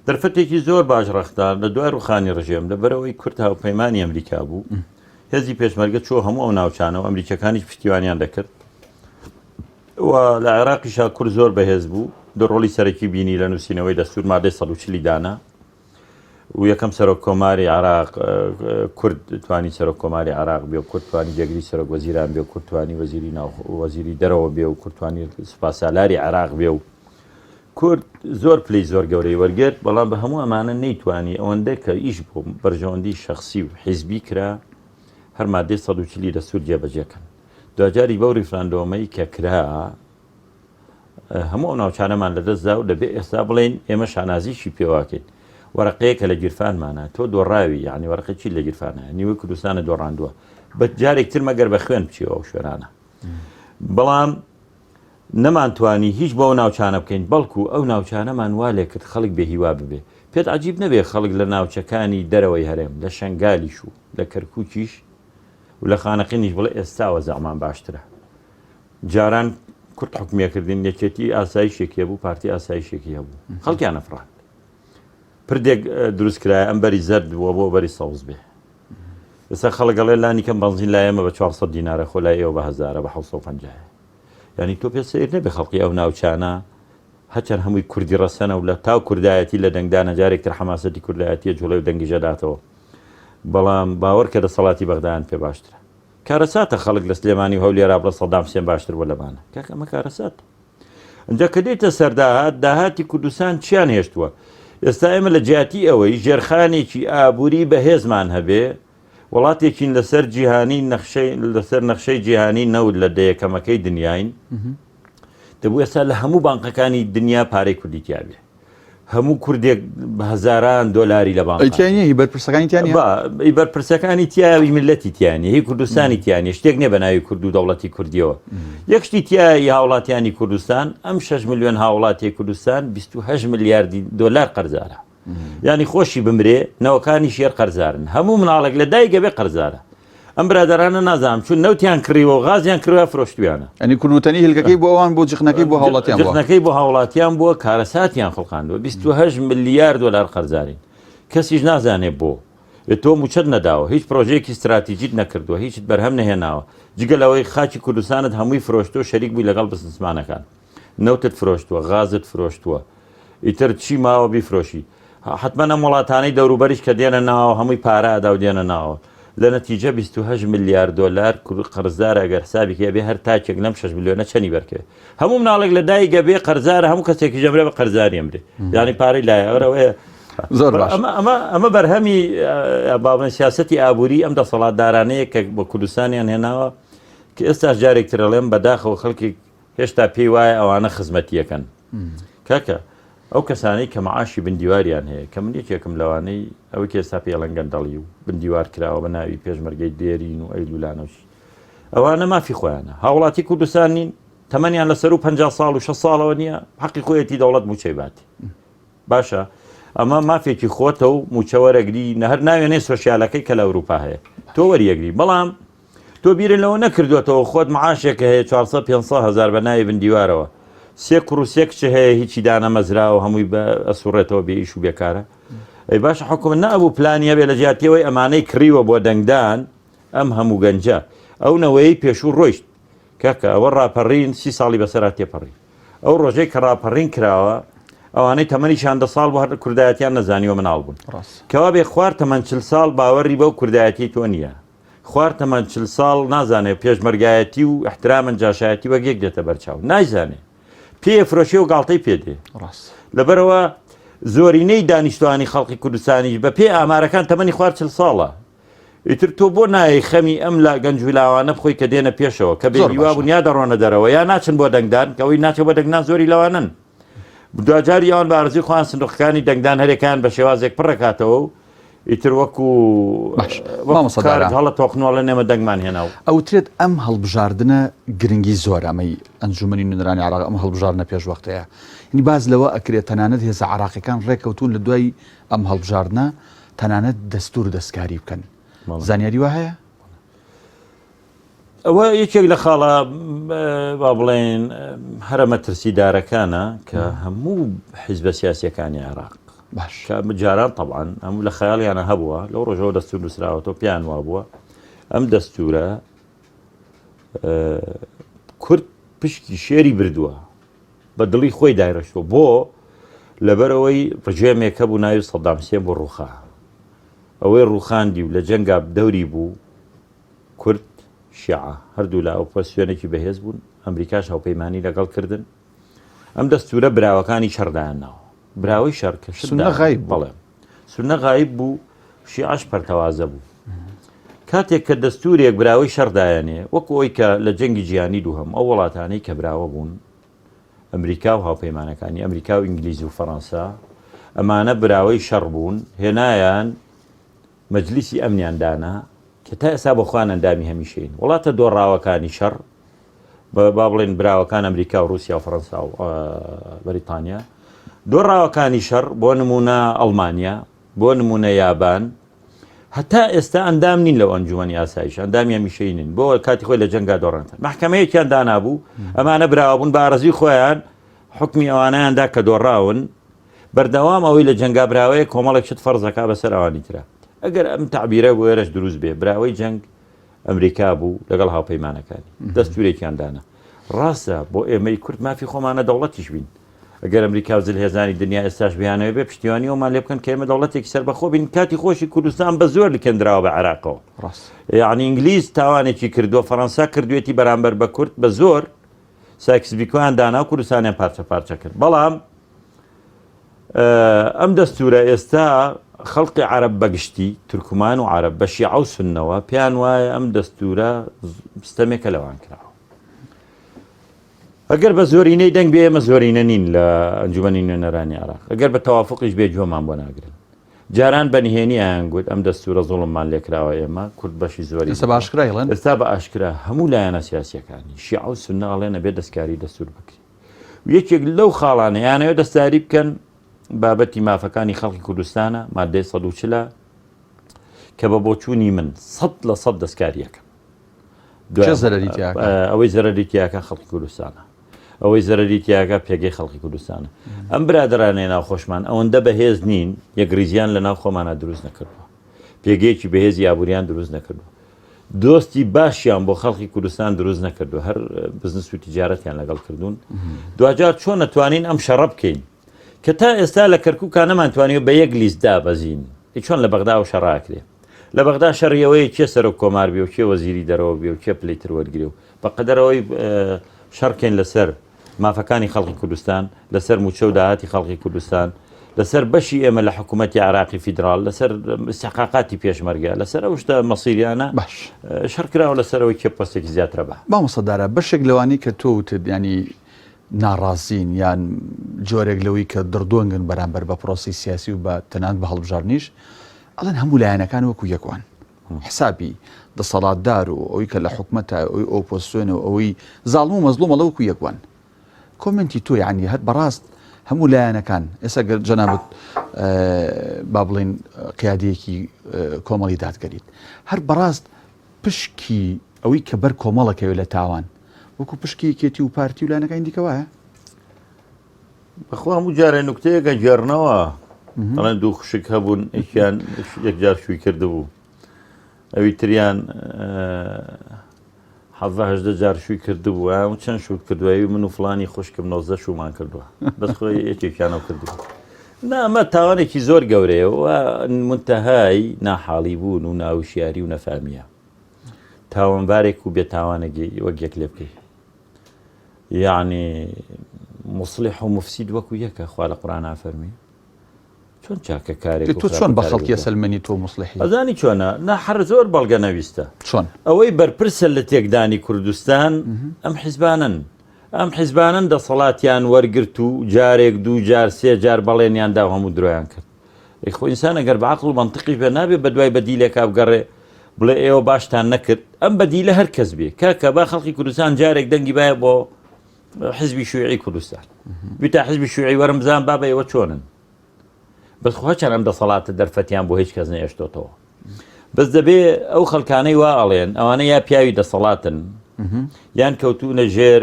دەرفەتێکی زۆر باش ڕەختار لە دوای ڕوخانی ڕژێم لەبەرەوەی کورد هاوپەیمانی ئەمریکا بوو هێزی پێشمەرگە چۆ هەموو ئەو ناوچانە و ئەمریکەکانیش پشتیوانیان دەکرد و لە عێراقیشا کورد زۆر بەهێز بوو دڕۆڵی سەرەکی بینی لە نووسینەوەی دەستور مادەی 140 دانا و یەکەم سەرۆک کۆماری عراق کورد توانی سەرۆک کۆماری عراق بێ و کورد توانی جێگری سەرۆک وەزیران بێ و کورد توانی وەزیری دەرەوە بێ و کورد توانی سوپاسالاری عراق بێ و کورد زۆر پلەی زۆر گەورەی وەرگرت بەڵام بە هەموو ئەمانە نەیتوانی ئەوەندە کە ئیش بۆ بەرژەوەندی شەخصی و حیزبی کرا هەر مادەی 140 دەستور جێبەجێکەن دوجاری بەو ریفراندۆمەی کە کرا هەموو ئەو ناوچانەمان لەدەستدا و دەبێت ئێستا بڵێن ئێمە شانازیشی پێواکەین وەرەقەیەکە لە گیرفانمانە تۆ دۆڕاوی یعنی وەرەقەی لە گیرفانە نیوەی کوردستانە دۆڕاندووە بە جارێکتر مەگەر بە خوێن بچیەوە ئەو شوێرانە بەڵام نەمانتوانی هیچ بۆ ئەو ناوچانە بکەین بەڵکو ئەو ناوچانەمان وا لێ کرد خەڵک بێهیوا ببێ پێت عجیب نەبێ خەڵک لە ناوچەکانی دەرەوەی هەرێم لە شەنگالیش و لە کەرکووکیش و لە خانەقینیش بڵێ ئێستاوە زەعمان باشترە جاران کورد حکومیەکردین یەکێتی ئاسایشێکی بوو پارتی ئاسایشێکی هەبوو خەڵکیان نەفران پردێک دروستکرایە ئەم بەری زەرد بووە بۆ بەری سەوز بێ ئێستا خەڵگەڵێ لانی کەم بەنزین لایەمە بە 400 دینارە خۆ لای ئێوە بە 1000 بە 750 ینی تۆ پێ سیر نەبێ خەڵقی ئەو ناوچانە هەچەند هەمووی کوردی ڕەسەنە و لە تاو کوردایەتی لە دەنگدانە جارێکتر حەماسەتی کوردایەتیە جوڵەی و دەنگی ژەداتەوە بەڵام باوەڕ کە دەسەڵاتی بەغدایان پێ باشترە کارەساتە خەڵک لە سلێمانی و هەولێرا بڵە سەدام حوسێن باشتر بۆ لەمانە کاکە ئەمە کارەسات ئەنجا کە دێتە سەرداهات داهاتی کوردستان چیان هێشتووە ئێستا ئێمە لە جیاتی ئەوەی ژێرخانێکی ئابووری بەهێزمان هەبێ وڵاتێکین لەسەر جیهانی لەسەر نەخشەی جیهانی نەود لە دەیەکەمەکەی دنیاین دەبوو ئێستا لە هەموو بانقەکانی دنیا پارەی کوردی تیاابێ هەموو کوردێک هزاران دۆلاری لە بانقی بەرپرسەکانی بەرپرسەکانی تیاوی ملەتی تیانی هی کوردستانی تیانی شتێک نیە بە ناوی کورد و دەوڵەتی کوردیەوە یەکشتی تیایی هاوڵاتیانی کوردستان ئەم 6 ملیۆن هاوڵاتی کوردستان 28 ملیاردی دۆلار قەرزارە ینی خۆشی بمرێ نەوەکانی شێر قەرزارن هەموو مناڵێک لە دایکە بێ قەرزارە ئەم برادرانە نازانم چون نەوتیان کڕیوە و غازیان کردوە فرۆشتویانە ئەنی کوردوتنی هلکەکەی بۆ ئەوان بۆ جخنەکەی بۆ هاوڵاتیان جخنەکەی بۆ هاوڵاتیان بووە کارەساتیان خڵقاندوە 28 ملیار دۆلار قەرزارین کەسیش نازانێ بۆ تۆ موچەت نەداوە هیچ پرۆژەیەکی استراتیجیت نەکردووە هیچ بەرهەم نەهێناوە جگەلەوەی خاچی کوردستانت هەمووی فرۆشتۆ شەریک بووی لەگەڵ بزنسمانەکان نەوتت فرۆشتووە غازت فرۆشتووە ئیتر چی ماوە بیفرۆشی حتمما ئەم وڵاتانەی دەوروبەریش کە دێنە ناوە هەمووی پارەدا و دێنە ناوە لە نەتیجە 28 ملیار دۆلار قەرزدار ئەگەر حسابێکی بێ هەر تاچێک لەم 6 ملیۆنە چەنی بەرکەوێت هەموو مناڵێک لە دایکە بێ قەرزارە هەموو کەسێکی ژەمرە بە قەرزاری ئەمرێ ینی پارەی لایەوەرەوەیە زۆر باش ئەمە بەرهەمی باڵێن سیاسەتی ئابووری ئەم دەسەڵاتدارانەیە کە بە کوردستانیان هێناوە کە ئێستا جارێکترەڵێم بەداخەوە خەڵکی هێشتا پێی وایە ئەوانە خزمەتیەکەن کاکە ئەو کەسانەی کە مەعاشی بندیواریان هەیە کە من یەکێکم لەوانەی ئەوەی کە ئێستا پێڵەنگەندەڵی و بندیوار کراوە بە ناوی پێشمەرگەی دێرین و ئەیلولانەوشی ئەوانە مافی خۆیانە هاوڵاتی کوردستان نین تەمەنیان لەسەر و 50 ساڵ و 6 ساڵەوە نییە حەقی خۆیەتی دەوڵەت موچەی باتی باشە ئەمە مافێکی خۆتە و موچەوەرەگری نە هەر ناوێنێ سۆسیالەکەی کە لە ئەوروپا هەیە تۆ وەریەگری بەڵام تۆ بیرن لەوە نەکردوێتەوە خۆت معاشێکە هەیە 400-500 هزار بە ناوی بندیوارەوە سێ کوڕوسێک چ هەیە هیچی دانەمەزراوە هەمووی بە ئەسوڕێتەوە بێ ئیش و بێکارە ئەی باشە حکومت نەبوو پلانیە بێ لە جیاتیەوەی ئەمانەی کڕیوە بۆ دەنگدان ئەم هەموو گەنجە ئەو نەوەی پێشوو ڕۆیشت کاکە ئەوە ڕاپەڕین 30 ساڵی بەسەرا تێپەڕی ئەو ڕۆژەی کە ڕاپەڕین کراوە ئەوانەی تەمەنی 10 ساڵ بۆ هەر کوردایەتیان نەزانیوە مناڵ بوون کەوا بێ خوار تەمەن 40 ساڵ باوەڕی بەو کوردایەتی تۆ نییە خوار تەمەن 40 ساڵ نازانێت پێشمەرگایەتی و احترامن جاشایەتی وەک یەک دێتە بەرچاو نایزانێ پێ فرۆشی و گاڵتەی پێدێ لەبەرەوە زۆرینەی دانیشتوانی خەڵکی کوردستانی بە پێ ئامارەکان تەمەنی خوار 40 ساڵە ئیتر تۆ بۆ نایە خەمی ئەم لە گەنج ولاوانە بخۆی کە دێنە پێشەوە کە بێوا بوونیا دەڕۆنە دەرەوە یا ناچن بۆ دەنگدان کەەوەی ناچێت بۆ دەنگدان زۆری لەوانن دوجاری ئەوان بە ئارزوی خۆیان سندوقەکانی دەنگدان هەرێکان بە شێوازێک پڕەکاتەوە و ئیتر وەکو هەڵە تۆقنۆڵە نێمە دەنگمان هێناوە ئەوترێت ئەم هەڵبژاردنە گرنگی زۆر ئەمەی ئەنجومەنی نوێنەرانی عراق ئەم هەڵبژاردنە پێش وەختەیە نی باز لەوە ئەکرێت تەنانەت هێزە عراقیەکان ڕێکەوتون لە دوای ئەم هەڵبژاردنە تەنانەت دەستور دەستکاری بکەن زانیاری وە هەیە؟ ئەوە یەکێک لە خاڵە با بڵێن هەرە مەترسیدارەکانە کە هەموو حیزبە سیاسیەکانی عراق باش جاران طبعاً ئەم لە خەیاڵیانە هەبووە لەو ڕۆژەوە دەستور نووسراوەتەوە پیان وا بووە ئەم دەستورە کورد پشتی شێری بردووە بە دڵی خۆی دایڕشتوە بۆ لەبەرەوەی ڕژێمێکە بوو ناوی سەدام حوسێن بۆ ڕووخا ئەوەی ڕووخاندی و لە جەنگا دەوری بوو کورد شیعە هەردوو لە ئەو پۆسیۆنێکی بەهێز بوون ئەمریکاش هاوپەیمانی لەگەڵ کردن ئەم دەستورە براوەکانی شەردایانناوە براوەی شەرکە بەڵێ سونە غایب بوو شیعەش پەرتەوازە بوو کاتێک کە دەستورێک براوەی شەردایانێ وەکو ئەوی کە لە جەنگی جیهانی دووهەم ئەو وڵاتانەی کە براوە بوون ئەمریکا و هاوپەیمانەکانی ئەمریکا و ئینگلیز و فەڕەنسا ئەمانە براوەی شەڕ بوون هێنایان مەجلیسی ئەمنیاندانا کە تا ئێستا بە خوان ئەندامی هەمیشەین وڵاتە دۆڕاوەکانی شەڕ با بڵێن براوەکان ئەمریکا و رووسیا و فەڕەنسا و بەریتانیا دۆڕاوەکانی شەڕ بۆ نمونە ئەڵمانیا بۆ نمونە یابان هەتا ئێستا ئەندام نین لەو ئەنجومەنی ئاسایش ئەندامی هەمیشەینن بۆ کاتی خۆی لە جەنگا دۆڕێنن محکەمەیەکیان دانابوو ئەمانە براوە بوون بە ئارەزوی خۆیان حکمی ئەوانەیاندا کە دۆڕاون بەردەوام ئەوەی لە جەنگا براوەیە کۆمەڵێک شت فەرزەکە بەسەر ئەوانی ترە ئەگەر ئەم تعبیرە بۆ وێرەش دروست بێ براوەی جەنگ ئەمریکا بوو لەگەڵ هاوپەیمانەکانی دەستورێکیان دانا ڕاستە بۆ ئێمەی کورد مافی خۆمانە دەوڵەتیش بین ئەگەر ئەمریکا و جلهێزانی دنیا ئێستاش بیانەوە بێ پشتیوانی ئەومان لێ بکەن کە ئێمە دەوڵەتێکی سەربەخۆ بین کاتی خۆشی کوردستان بە زۆر لکەندراوە بە عێراقەوە یعنی ئینگلیز تاوانێکی کردووە فەڕەنسا کردوێتی بەرامبەر بە کورد بە زۆر ساکسبیکۆیان دانا و کوردستانیان پارچە پارچە کرد. بەڵام ئەم دەستورە ئێستا خەڵقی عەرەب بەگشتی تورکمان و عەرەب بە شیعە و سوننەوە پێیان وایە ئەم دەستورە ستەمێکە لەوان کراوە. ئەگەر بە زۆرینەی دەنگ بێ ئێمە زۆرینە نین لە ئەنجومەنی نوێنەرانی عێراق، ئەگەر بە تەوافقیش بێ جۆمان بۆ ناگرن. جاران بەنهێنی ئایان گوت ئەم دەستورە زوڵممان لێکراوە ئێمە کورد بەشی زۆری ئێستا باشکرایڵێن ئێستا بە ئاشکرا هەموو لایەنە سیاسیەکانی شیعە و سوننە ئەڵێنە بێ دەستکاری دەستور بکرێت. یەکێک لەو خاڵانە یانەوێ دەستداری بکەن بابەتی مافەکانی خەڵکی کوردستانە مادەی 140 کە بە بۆچوونی من 100% دەستکاریەکەم. ئەوەی زەرەریتیاکە خەڵکی کوردستانە، ئەوەی زەرەریتیاکە پێگەی خەڵکی کوردستانە. ئەم برادرانەی ناوخۆشمان ئەوەندە بەهێز نین یەکریزیان لە ناو خۆمانە دروست نەکردووە، پێگەیەکی بەهێزی یابوریان دروست نەکردووە، دۆستی باشیان بۆ خەڵکی کوردستان دروست نەکردو، هەر بزنس و تیجارەتیان لەگەڵ کردوون. دوجار چۆن نەتوانین ئەم شەڕە بکەین کە تا ئێستا لە کەرکووکان نەمانتوانیوە بە یەک لیستدا بەزین چۆن لە بەغدا و شەڕاکرێ لە بەغدا شەڕیەوەی کێ سەر و کۆمار بێ و کێ وەزیری دەرەوە بێ و کێ پلەیتر وەرگرێ و بەقەدەرەوەی شەڕکەین لەسەر مافەکانی خەڵکی کوردستان، لەسەر موچە و داهاتی خەڵکی کوردستان، لەسەر بەشی ئێمە لە حکوومەتی عێراقی فیدراڵ، لەسەر استحقاقاتی پێشمەرگە، لەسەر ئەو شتە مەسیریانە شەڕکراوە لەسەرەوەی کێ پۆستێکی زیاترە بە مامۆستادارە بەشێک لەوانی کە تۆ وتت ینی ناڕازین یان جۆرێک لەوەی کە دڕدۆنگن بەرامبەر بە پرۆسی سیاسی و بە تەنان بە هەڵبژارنیش ئەڵێن هەموو لایەنەکان وەکو یەکوان حسابی دەسەڵاتدار و ئەوەی کە لە حکوومەتە ئەوی ئۆپۆسیۆن و ئەوەی زاڵم و مەزلومە لە وەکو یەکوان. کۆمنتی تۆ یعنی هەر بەڕاست هەموو لایەنەکان ئێستا جەنابەت با بڵێن قیادەیەکی کۆمەڵی دادگەریت هەر بەڕاست پشکی ئەوەی کە بەر کۆمەڵەکەوێت لە تاوان وەکو پشکی کێتی و پارتی و لایەنەکانی دیکە وایە؟ بەخوا هەموو جارێ نوکتەیەکە گێڕنەوە ئەڵێن دوو خوشک هەبوون ئەکیان یەکجار شووی کردبوو ئەوی تریان 18 جار شووی کردبوو و چەند شووت کردووەوی من و فڵانی خوشکم 90 شومان کردووە بەس خۆی یەکێکیانەوە کردبوو. ئەمە تاوانێکی زۆر گەورەیە و منتەهای ناحاڵی بوون و ناوشیاری و نەفامیە تاوانبارێک و بێتاوانێکی وەک یەک لێ بکەی یعنی مصلح و مفسید وەکو یەکە خوا لە قورئان فەرمی چۆن چاکە کارێک تۆ چۆن بە خەڵکی سەلمەنی تۆ مصلحی ئەزانی چۆنە هەر زۆر بەڵگە نەویستە چۆن ئەوەی بەرپرسە لە تێکدانی کوردستان ئەم حیزبانن ئەم حیزبانن دەسەڵاتیان وەرگرت و جارێک دوو جار سێ جار بەڵێنیاندا هەموو درۆیان کرد. خۆ ئینسان ئەگەر بە عەقڵ و منطقیش بێ نابێت بە دوای بەدیلێکا بگەڕێ بڵێ ئێوە باشتان نەکرد ئەم بەدیلە هەر کەس بێ کاکە با خەڵکی کوردستان جارێک دەنگی باە بۆ حزبی شووعی کوردستان بیتا حزبی شووعی وەرم بزان با بە ئێوە چۆنن بەسخوا چەند ئەم دەسەڵاتە دەرفەتیان بۆ هیچ کەس نەهێشتۆتەوە. بەس دەبێ ئەو خەڵکانەی وا ئەڵێن ئەوانە یا پیاوی دەسەڵاتن یان کەوتونە ژێر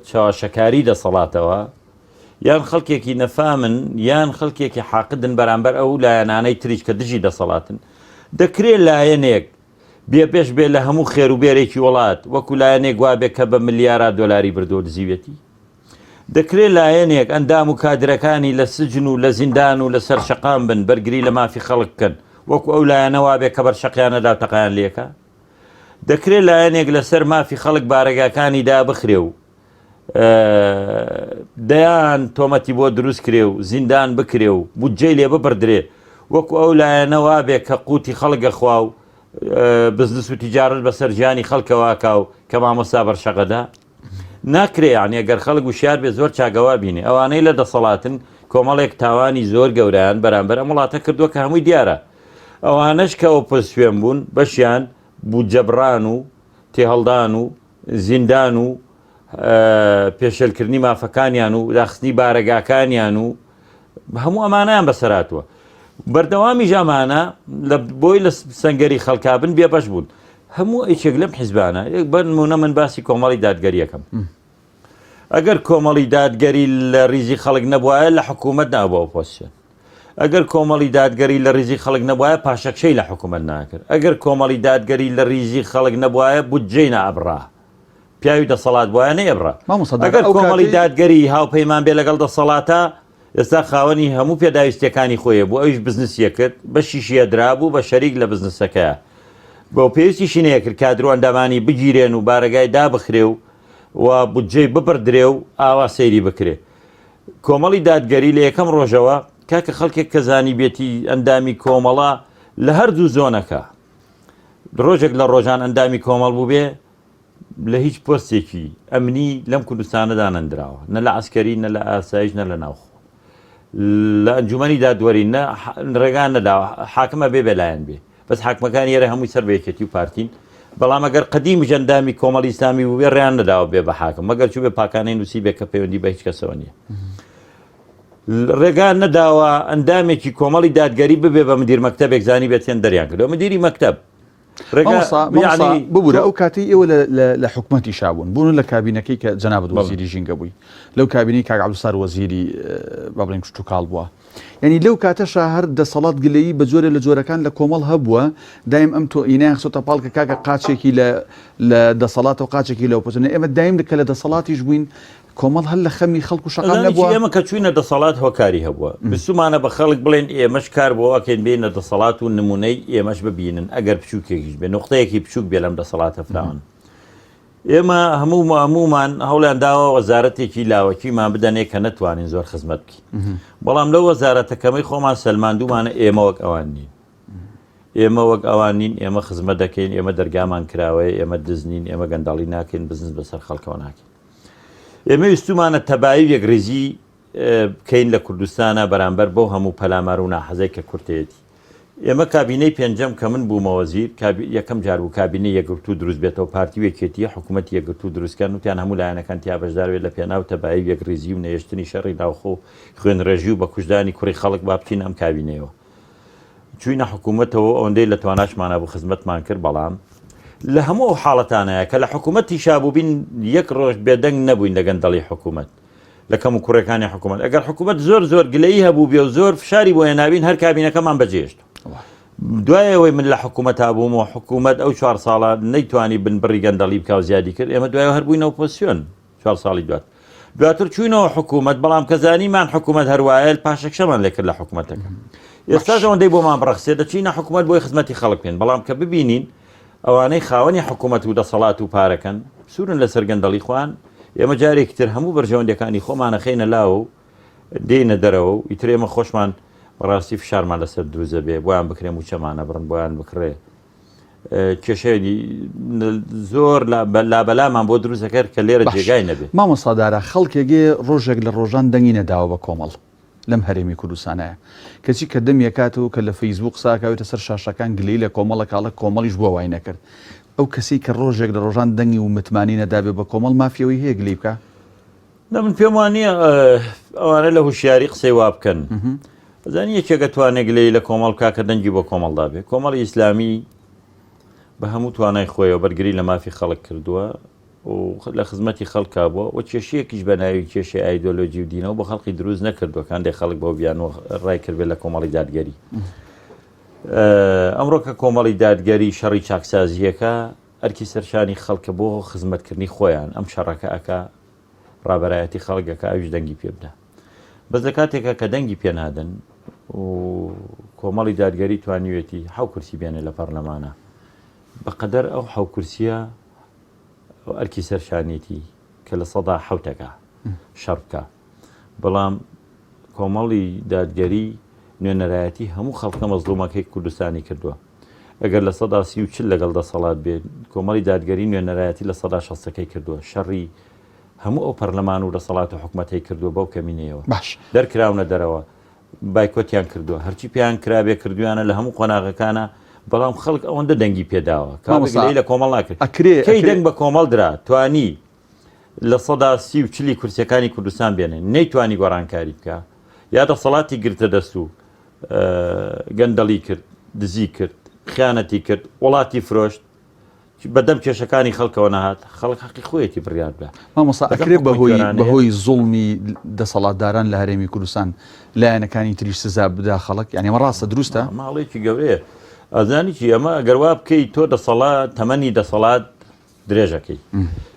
چاوەشەکاری دەسەڵاتەوە یان خەڵکێکی نەفامن یان خەڵکێکی حاقدن بەرامبەر ئەو لایەنانەی تریش کە دژی دەسەڵاتن. دەکرێت لایەنێک بێ پێش بێ لە هەموو خێر و بێرێکی وڵات وەکو لایەنێک وا بێ کە بە ملیارە دۆلاری بردۆ دزیوێتی. دەکرێت لایەنێک ئەندام و کادرەکانی لە سجن و لە زیندان و لەسەر شەقام بن بەرگری لە مافی خەڵک بکەن وەکو ئەو لایەنەوا بێ کە بەر شەقیانەدا تەقیان لێکە. دەکرێت لایەنێک لەسەر مافی خەڵک بارەگاکانی دا بخرێ و دەیان تۆمەتی بۆ دروست کرێ و زیندان بکرێ و بودجەی لێ ببردرێ وەکو ئەو لایەنەوا بێ کە قوتی خەڵگە خوا و بزنس و تیجارت بەسەر ژیانی خەڵکەواکا و کە مامۆستا بەرشەقەدا ناکرێ یعنی ئەگەر خەڵک وشیار بێ زۆر چاگەوا بینێ. ئەوانەی لە دەسەڵاتن کۆمەڵێک تاوانی زۆر گەورەیان بەرامبەر ئەم وڵاتە کردووە کە هەمووی دیارە. ئەوانەش کە ئۆپۆزیسیۆن بوون بەشیان بوجەبران و تێهەڵدان و زیندان و پێشەلکردنی مافەکانیان و داخستنی بارەگاکانیان و هەموو ئەمانیان بەسەراتوە. بەردەوامی ژامانە بۆی لە سەنگەری خەڵکابن بێبەش بوون. هەموو ئەیچێک لەم حیزبانە بنمونە من باسی کۆمەڵی دادگەریەکەم. ئەگەر کۆمەڵی دادگەری لە ریزی خەڵک نەبووایە لە حکوومەت نابووە ئۆپۆزیسیۆن. ئەگەر کۆمەڵی دادگەری لە ریزی خەڵک نەبووایە پاشەکشەی لە حکوومەت ناکرد. ئەگەر کۆمەڵی دادگەری لە ریزی خەڵک نەبووایە بودجەی نائەبڕا پیاوی دەسەڵات بووایە نەیەبڕا. ئەگەر کۆمەڵی دادگەری هاوپەیمان بێ لەگەڵ دەسەڵاتە ئێستا خاوەنی هەموو پێداویستیەکانی خۆیە بۆ ئەویش بزنسیە کرد بەشیشیە درابوو بە شەریک لە بزنسەکەیە بۆ پێویستیشی نەیەکرد کادر و ئەندامانی بگیرێن و بارەگای دابخرێ و و بودجێ ببردرێ و ئاوا سەیری بکرێ. کۆمەڵی دادگەری لە یەکەم ڕۆژەوە کاکە خەڵکێک کە زانی بێتی ئەندامی کۆمەڵە لە هەردوو زۆنەکە ڕۆژێک لە ڕۆژان ئەندامی کۆمەڵ بوو بێ لە هیچ پۆستێکی ئەمنی لەم کوردستانەدا نەندراوە، نە لە عسکەری، نە لە ئاسایش، نە لە ناوخۆ. لە ئەنجومەنی دادوەری ڕێگان نەداوە حاکمە بێ بێلایەن بێ، بەس حاکمەکان ئێرە هەمووی سەر بەیەکێتی و پارتین. بەڵام ئەگەر قەدیمی ئەندامی کۆمەڵی ئیسلامی بوو بێ ڕێیان نەداوە بێ بە حاکم، مەگەر چوو بێ پاکانەی نووسی بێ کە پەیوەندی بە هیچ کەسەوە نییە. ڕێگان نەداوە ئەندامێکی کۆمەڵی دادگەری ببێ بە مدیر مەکتەبێک زانی بێتێن دەریان کردەوە. مدیری مەکتەب ببوورە ئەو کاتی ئێوە لە حکوومەتی شابوون بوون لە کابینەکەی کە جەنابەت وەزیری ژینگە بووی، لەو کابینەی کاک عەبدولسەر وەزیری بەڵێن کشت و کاڵ بووە. یعنی لەو کاتەشە هەر دەسەڵات گلەیی بە جۆرە لە جۆرەکان لە کۆمەڵ هەبووە، دایم ئەم تۆ ئینیان خسۆتە پاڵکە کاکە قاچێکی لە دەسەڵات و قاچێکی لەو پۆزنە ئێمە دایم کە لە دەسەڵاتیش بووین کۆمەڵ هەل لە خەمی خەڵک و شەقام نەبووە. ئێمە کە چوینە دەسەڵات هۆکاری هەبووە، بسومانە بە خەڵک بڵێن ئێمەش کار بۆەکەین بێنە دەسەڵات و نمونەی ئێمەش ببینن ئەگەر بچووکێکیش بێ نقطەیەکی بچووک بێ لەم دەسەڵاتە فراون. ئێمە هەمومان هەوڵیان داوە وەزارەتێکی لاوەکیمان بدەنێ کە نەتوانین زۆر خزمەت بکەین، بەڵام لەو وەزارەتەکەمەی خۆمان سەلماندوومانە ئێمە وەک ئەوان نین. ئێمە وەک ئەوان نین، ئێمە خزمەت دەکەین، ئێمە دەرگامان کراوەیە، ئێمە دزنین، ئێمە گەندەڵی ناکەین، بزنس بەسەر خەڵکەوە ناکەین. ئێمە ویستومانە تەبایی یەکڕێزی بکەین لە کوردستانە بەرامبەر بۆ هەموو پەلامار و ناحەزەی کە کورتەیەتی. ئێمە کابینەی پێنجەم کە من بوومە وەزیر یەکەم جار بوو کابینەی یەکگرتو دروست بێتەوە، پارتی وێکێتیە حکوومەتی یەکگرتو دروستکەن وتیان هەموو لایەنەکان تیا بەشدار بێت لە پێناو تەبایی یەکڕێزی و نەهێشتنی شەڕی ناوخۆ و خوێنڕێژی و بە کوژدانی کوڕی خەڵک با بچین ئەم کابینەیەوە. چوینە حکوومەتەوە ئەوەندەی لە تواناشمانە بوو خزمەتمان کرد، بەڵام لە هەموو حاڵەتانەیە کە لە حکوومەتی شابووبین یەک ڕۆژ بێدەنگ نەبووین لە گەندەڵی حکوومەت لە کەم و کوڕەکانی حکوومەت. ئەگەر حکوومەت زۆر گلەیی هەبوو بێ و زۆر فشاری بۆ هێناوین هەر کابینەکەمان بەجێشت. دوایەوەی من لە حکوومەت هابوومەوە حکوومەت ئەو 4 ساڵە نەیتوانی بنبڕی گەندەڵی بکاو زیادی کرد، ئێمە دوایەوە هەر بووینەوە پۆزیسیۆن 4 ساڵی دواتر چوینەوە حکوومەت، بەڵام کە زانیمان حکوومەت هەروایە پاشەکشەمان لێ کرد لە حکوومەتەکە. ئێستاش ئەوەندەی بۆمان بڕەخسێ دەچینە حکوومەت بۆی خزمەتی خەڵک بێن، بەڵام کە ببینین ئەوانەی خاوەنی حکوومەت و دەسەڵات و پارەکەن سوورن لەسەر گەندەڵی خوان، ئێمە جارێکی تر هەموو بەرژەوەندەکانی خۆمانە خەینە لاوە و دێنە دەرەوە و ئیتر ئێمە خۆشمان بەڕاستی فشارمان لەسەر دروزە بێ، بۆیان بکرێن و چەمانە بڕن، بۆیان بکڕێ کێشەیەنی زۆر لابەلامان بۆ دروستەکەر کە لێرە جێگای نەبێت. مامۆستادارە خەڵکێگێ ڕۆژێک لە ڕۆژان دەنگی نەداوە بە کۆمەڵ لەم هەرێمی کوردستانەیە، کەچی کە دەم یەکاتەوە کە لە فەیسبوک ساکەوێتە سەر شاشەکان گلەی لە کۆمەڵە کاڵە کۆمەڵیش بۆ وای نەکرد. ئەو کەسی کە ڕۆژێک لە ڕۆژان دەنگی و متمانی نەدابێ بە کۆمەڵ مافیەوەی هەیە گلەی بکە؟ من پێم وانە ئەوانە لە هوشیاری قسەی وا بکەن. زانی یەکێکە توانێک لێ لە کۆمەڵ بکا کە دەنگی بۆ کۆمەڵدا بێ. کۆمەڵی ئیسلامی بە هەموو توانای خۆیەوە بەرگری لە مافی خەڵک کردووە و لە خزمەتی خەڵکا بووە و کێشەیەکیش بە ناوی کێشەی ئایدۆلۆجی و دینەوە بۆ خەڵکی دروست نەکردووەکان دێ خەڵک بۆ بیانەوە ڕای کردبێت لە کۆمەڵی دادگەری. ئەمڕۆ کە کۆمەڵی دادگەری شەڕی چاکسازیەکە ئەرکی سەرشانی خەڵکە بۆ خزمەتکردنی خۆیان ئەم شەڕەکە ئەکا ڕابەرایەتی خەڵکەکە ئەویش دەنگی پێ بدە. بەس لە کاتێکە کە دەنگی پێنادەن و کۆمەڵی دادگەری توانیوێتی 7 کورسی بێنێ لە پەرلەمانە، بەقەدەر ئەو 7 کورسیە ئەرکی سەرشانێتی کە لە 100% شەڕکە، بەڵام کۆمەڵی دادگەری نوێنەرایەتی هەموو خەڵکە مەزلومەکەی کوردستانی کردووە. ئەگەر لە 130 لەگەڵ دەسەڵات بێت کۆمەڵی دادگەری نوێنەرایەتی لە 160ەکەی کردووە، شەڕی هەموو ئەو پەرلەمان و دەسەڵات و حکوومەتی کردووە بەو کەمینەوە دەرکراونە دەرەوە بایکۆتیان کردووە، هەرچی پێیان کرابێ کردویانە لە هەموو قۆناغەکانە، بەڵام خەڵک ئەوەندە دەنگی پێداوە کابگەی لە کۆمەڵ ناکرد. کەی دەنگ بە کۆمەڵ درا توانی لە 130 کورسیەکانی کوردستان بێنێن، نەیتوانی گۆڕانکاری بکە، یا دەسەڵاتی گرتە دەست و گەندەڵی کرد، دزی کرد، خیانەتی کرد، وڵاتی فرۆشت، بەدەم کێشەکانی خەڵکەوە نەهات، خەڵک حەقی خۆیەتی بڕیار بە. مامۆستا ئەکرێ بەهۆی زوڵمی دەسەڵاتداران لە هەرێمی کوردستان لایەنەکانی تریش سزا بدا خەڵک، یعنی ئەمە ڕاستە دروستە؟ ماڵێکی گەورەیە. ئەزانیی ئەمە ئەگەر وا بکەیت تۆ دەسەڵات تەمەنی دەسەڵات درێژەکەی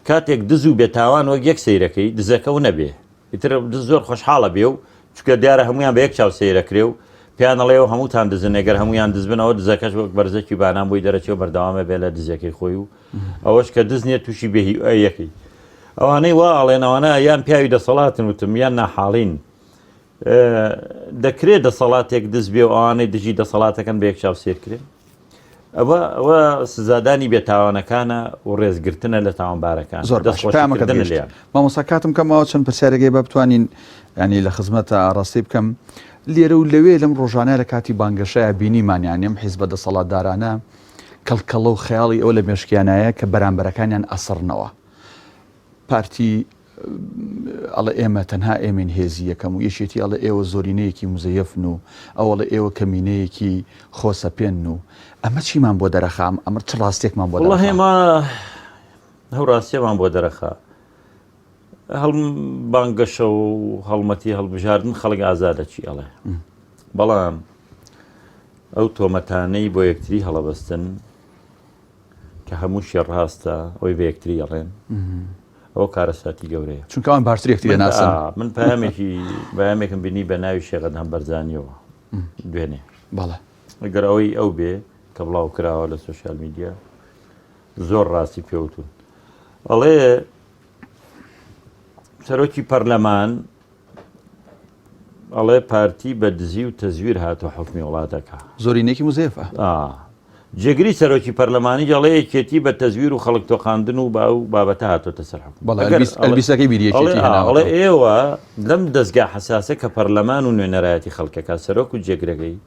کاتێک دز و بێتاوان وەک یەک سەیرەکەی دزەکە و نەبێ، ئیتر زۆر خۆشحاڵە بێ و چکە دیارە هەمویان بە یەک چاو سەیرەکرێ و پیانەڵێەوە هەمووتان دزن، ئەگەر هەمویان دزبنەوە دزەکەش وەک بەرزەکی بانان بۆی دەرەچێ و بەردەوامە بێ لە دزەکەی خۆی و ئەوەش کە دزنیە تووشی بێهی یەکەی. ئەوانەی واڵێن ئەوانە یان پیاوی دەسەڵاتن وتم یان ناحاڵین دەکرێت دەسەڵاتێک دەست بێ و ئەوانەی دژی دەسەڵاتەکەن بە یەک چاو سێرکرێن ئەوە سزادانی بێتاوانەکانە و ڕێزگرتنە لە تاوانبارەکان زۆر مامۆستا کاتم کەمەوە چەند پرسیارەکەی بە بتوانین ینی لە خزمەتە ئاڕاستی بکەم لێرە و لەوێ لەم ڕۆژانە لە کاتی بانگەشەیە بینیمانیانیم حیزبە دەسەڵاتدارانە کەڵکەڵە و خەیاڵی ئەو لە مێشکیانایە کە بەرامبەرەکانیان ئەسڕنەوە پارتی ئەڵە ئێمە تەنها ئێمەین هێزی یەکەم و یەشێتی ئەڵە ئێوە زۆرینەیەکی مزەیەفن و ئەوڵە ئێوە کەمینەیەکی خۆسەپێن و ئەمە چیمان بۆ دەرەخام ئەمە چ ڕاستێکمان بۆ والله هێما هەو ڕاستیەمان بۆ دەرەخا هەڵم بانگەشە و هەڵمەتی هەڵبژاردن خەڵک ئازادە چی ئەڵێ بەڵام ئەو تۆمەتانەی بۆ یەکتری هەڵەبەستن کە هەموو شێڕ ڕاستە ئەوی بە یەکتری ئەڵێن ئەوە کارەساتی گەورەیە چونکەوان باشتر یەکتری ناسن من بەیامێکم بینی بە ناوی شێخەت هەم بەرزانیەوە دوێنێ بەڵێ ئەگەر ئەوەی ئەو بێ کە بڵاو کراوە لە سوۆسیال میدیا زۆر ڕاستی پێوتون ئەڵێ سەرۆکی پەرلەمان ئەڵێ پارتی بە دزی و تەزویر هاتۆ حکمی وڵاتەکە زۆرینێکی مزەیفە جێگری سەرۆکی پەرلەمانی جەڵێ یەکێتی بە تەزویر و خەڵک تۆقااندن و با و بابەتە هاتۆتە سەر حکم ئەلبیسەکەی بیریەکێتی ئەڵێ ئێوە لەم دەستگا حساسە کە پەرلەمان و نوێنەرایەتی خەڵکەکە سەرۆک و جێگرەکەی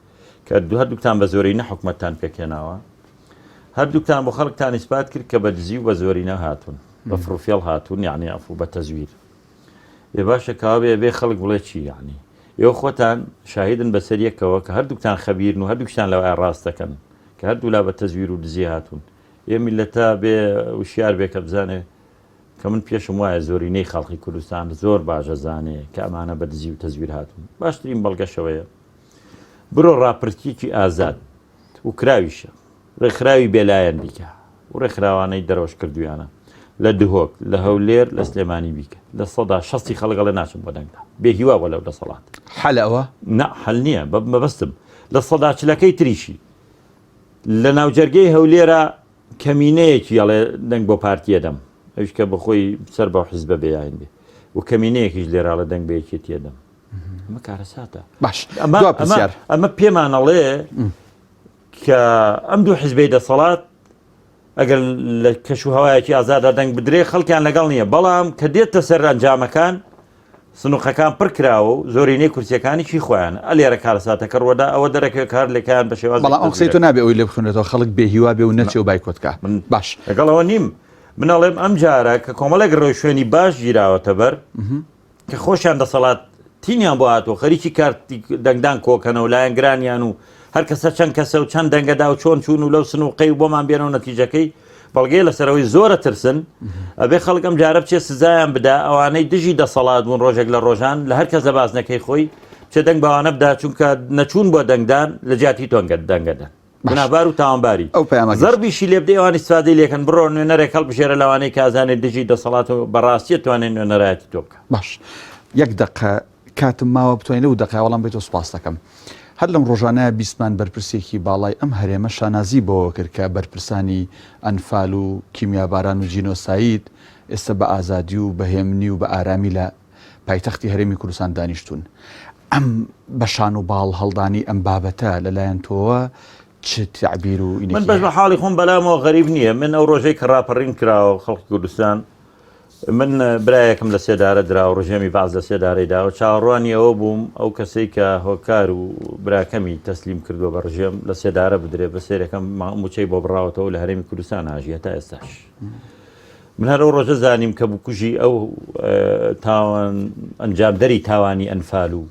کە هەردووکتان بە زۆرینە حکومەتتان پێکێناوە هەردووکتان بۆ خەڵکتان ئیسپات کرد کە بە دزی و بە زۆرینە هاتوون بە فڕوفێڵ هاتوون یعنی ئەفو بە تەزویر ێ باشە کاوێ بێ خەڵک بڵێ چی یعنی ئێوە خۆتان شاهیدن بەسەر یەکەوە کە هەردووکتان خەبیرن و هەردووکشتان لەوای ڕاستەکەن کە هەردوو لا بە تەزویر و دزی هاتوون ئێ میلەتە بێ وشیار بێ کە بزانێ کە من پێشم وایە زۆرینەی خەڵکی کوردستان زۆر باشە زانێ کە ئەمانە بە دزی و تەزویر هاتوون باشترین بەڵگەشەوەیە برۆ ڕاپرتیکی ئازاد و کراویشە ڕێکخراوی بێلایەن بیکە و ڕێکخراوانەی دەرەوەش کردویانە لە دهۆک لە هەولێر لە سلێمانی بیکە لە سەدا شەستی خەڵگەڵە ناچم بۆ دەنگدا بێهیواوە لەو دەسەڵات حەلەوە حەل نییە مەبەستم لە سەدا چلەکەی تریشی لە ناوجەرگەی هەولێرە کەمینەیەکی ئەڵێ دەنگ بۆ پارتیە دەم ئەوش کە بەخۆی سەر بە حیزبە بێیان بێ و کەمینەیەکیش لێراڵە دەنگ بە یەکێتیە دەم ئەمە کارەساتە باش ئەمە پێمان ئەڵێ کە ئەم دوو حیزبەی دەسەڵات ئەگەر لە کەش و هەوایەکی ئازادا دەنگ بدرێ خەڵکیان لەگەڵ نییە بەڵام کە دێتە سەر ئەنجامەکان سنووقەکان پڕ کراوە و زۆرینەی کورسیەکانیی خۆیان ئەلێرە کارەساتەکە ڕۆدا ئەوە دەرەکەوێت کار لەکان بە شێواز بەڵام ئەو قسەی تۆ نابێ ئەوی لێ بخوێنێتەوە خەڵک بێهیوا بێ و نەچێ و بایکۆتکە باش لەگەڵەوە نیم منەڵێم ئەم جارە کە کۆمەڵێک ڕۆی شوێنی باش گیراوەتە بەر کە خۆشیان دەسەڵات تینیان بۆ هاتۆ خەریکی کارتی دەنگدان کۆکەنەوە لایەن گرانیان و هەر کەسە چەند کەسە و چەند دەنگەدا و چۆن چوون و لەو سنووقەی و بۆمان بێنەوە نەتیجەکەی بەڵگەی لەسەرەوەی زۆرە ترسن ئەبێ خەڵک ئەم جارە بچێ سزایان بدا ئەوانەی دژی دەسەڵات بوون ڕۆژێک لە ڕۆژان لە هەر کەس دەبازنەکەی خۆی چێ دەنگ بەوانە بدا چونکە نەچوون بۆ دەنگدان لە جیاتی تۆنگەت دەنگەدەن بنابار و تاوانباری زەربیشی لێ بدەی ئەوان ئیسفادەی لێکەن بڕۆ نوێنەرێک هەڵبژێرە لەوانەی کازانێت دژی دەسەڵات و بەڕاستی توانێت نوێنەرایەتی تۆ بکە باش یەک دقە کاتم ماوە بتوانین لەو دقای وەڵام بێتەوە سوپاس دەکەم هەر لەم ڕۆژانەیە بیستمان بەرپرسێکی باڵای ئەم هەرێمە شانازی بۆەوە کرد کە بەرپرسانی ئەنفال و کیمیاباران و جینۆساید ئێستا بە ئازادی و بەهێمنی و بە ئارامی لە پایتەختی هەرێمی کوردستان دانیشتون ئەم بەشان و باڵ هەڵدانی ئەم بابەتە لەلایەن تۆوە چ تعبیر و من بەش بە حاڵی خۆم بەلامەوە غەریب نییە من ئەو ڕۆژەی کە ڕاپەڕین کراوە خەڵکی کوردستان من برایەکم لە سێدارە درا و ڕژێمی باز لە سێدارەیدا و چاوەڕوانی ئەوە بووم ئەو کەسەی کە هۆکار و براکەمی تەسلیم کردووە بە ڕژێم لە سێدارە بدرێ بە سێرەکەم موچەی بۆ بڕاوەتەوە لە هەرێمی کوردستان ئاژیە تا ئێستاش من هەر ئەو ڕۆژە زانیم کە بکوژی ئەو تاوان ئەنجامدەری تاوانی ئەنفال و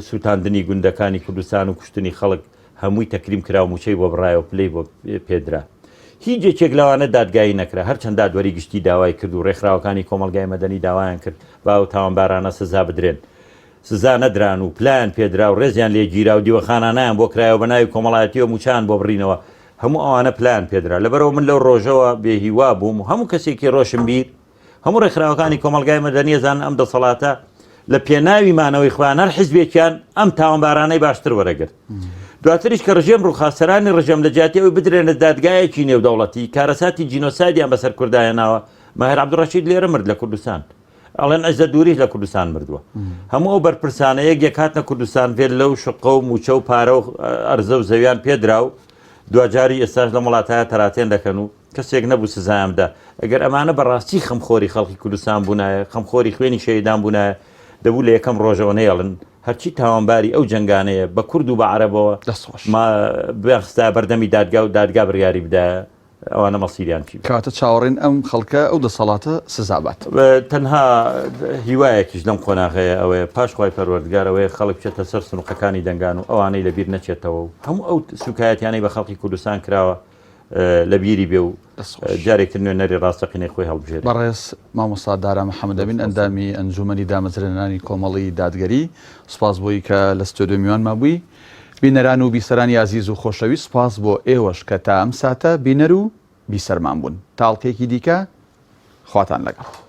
سووتاندنی گوندەکانی کوردستان و کوشتنی خەڵک هەمووی تەکریم کرا و موچەی بۆ بڕایەوە پلەی بۆ پێدرا هیچ جێکێک لەوانە دادگایی نەکرا هەرچەند دادوەری گشتی داوای کرد و ڕێکخراوەکانی کۆمەلگای مەدەنی داوایان کرد با و تاوانبارانە سزا بدرێن سزا نەدران و پلان پێدرا و ڕێزیان لێگیرا و دیوەخانانیان بۆ کرایەوە بە ناوی کۆمەڵایەتیەوە موچان بۆ بڕینەوە هەموو ئەوانە پلان پێدرا لەبەرەوە من لەو ڕۆژەوە بێهیوا بووم و هەموو کەسێکی ڕۆشن بیر هەموو ڕێکخراوەکانی کۆمەلگای مەدەنی زان ئەم دەسەڵاتە لە پێناوی مانەوەی خوان هەر حیزبێکیان ئەم تاوانبارانەی باشتر وەرەگرت دواتریش کە ڕژێم ڕووخاسەرانی ڕژەم لە جاتیەوەی بدرێنە دادگایەکی نێودەوڵەتی کارەساتی جینۆسایدیان بەسەر کوردایەناوە ماهر عەبدوڕەشید لێرە مرد لە کوردستان ئەڵێن ئەجدە دووریش لە کوردستان مردووە هەموو ئەو بەرپرسانە یەک هاتنە کوردستان فێر لەو شقە و موچە و پارە و ئەرزە و زەویان پێدرا و دوجاری ئێستاش لە وڵاتایە تەراتێن دەکەن و کەسێک نەبوو سزایامدا ئەگەر ئەمانە بەڕاستی خەمخۆری خەڵکی کوردستان بوونایە خەمخۆری خوێنی شەیدان بوونایە دەبوو لە یەکەم ڕۆژەوە نێڵن هەرچی تاوانباری ئەو جنگانەیە بە کورد و بە عەرەبەوە بەخستا بەردەمی دادگا و دادگا بڕیاری بدایە ئەوانە مەسیریان چی کاتە چاوەڕێن ئەم خەڵکە ئەو دەسەڵاتە سزابات تەنها هیوایەکیش لەم قۆناغەیە ئەوەیە پاشخوای پەروەردگارەوەی خەڵک بچێتە سەر سنووقەکانی دەنگان و ئەوانەی لەبیر نەچێتەوە و هەموو ئەو سوکایەتیانەی بە خەڵکی کوردستان کراوە لە بیری بێ و جارێکتر نوێنەری ڕاستەقینەی خۆی هەڵبژێت بەڕێز مامۆستا دارا محەممەدەبین ئەندامی ئەنجومەنی دامەزرێنانی کۆمەڵی دادگەری سوپاس بۆی کە لە ستۆدیۆ میوانمان بووی بینەران و بیسەرانی عزیز و خۆشەویست سوپاس بۆ ئێوەش کە تا ئەم ساتە بینەر و بیسەرمان بوون تاڵقێکی دیکە خواتان لەگەڵ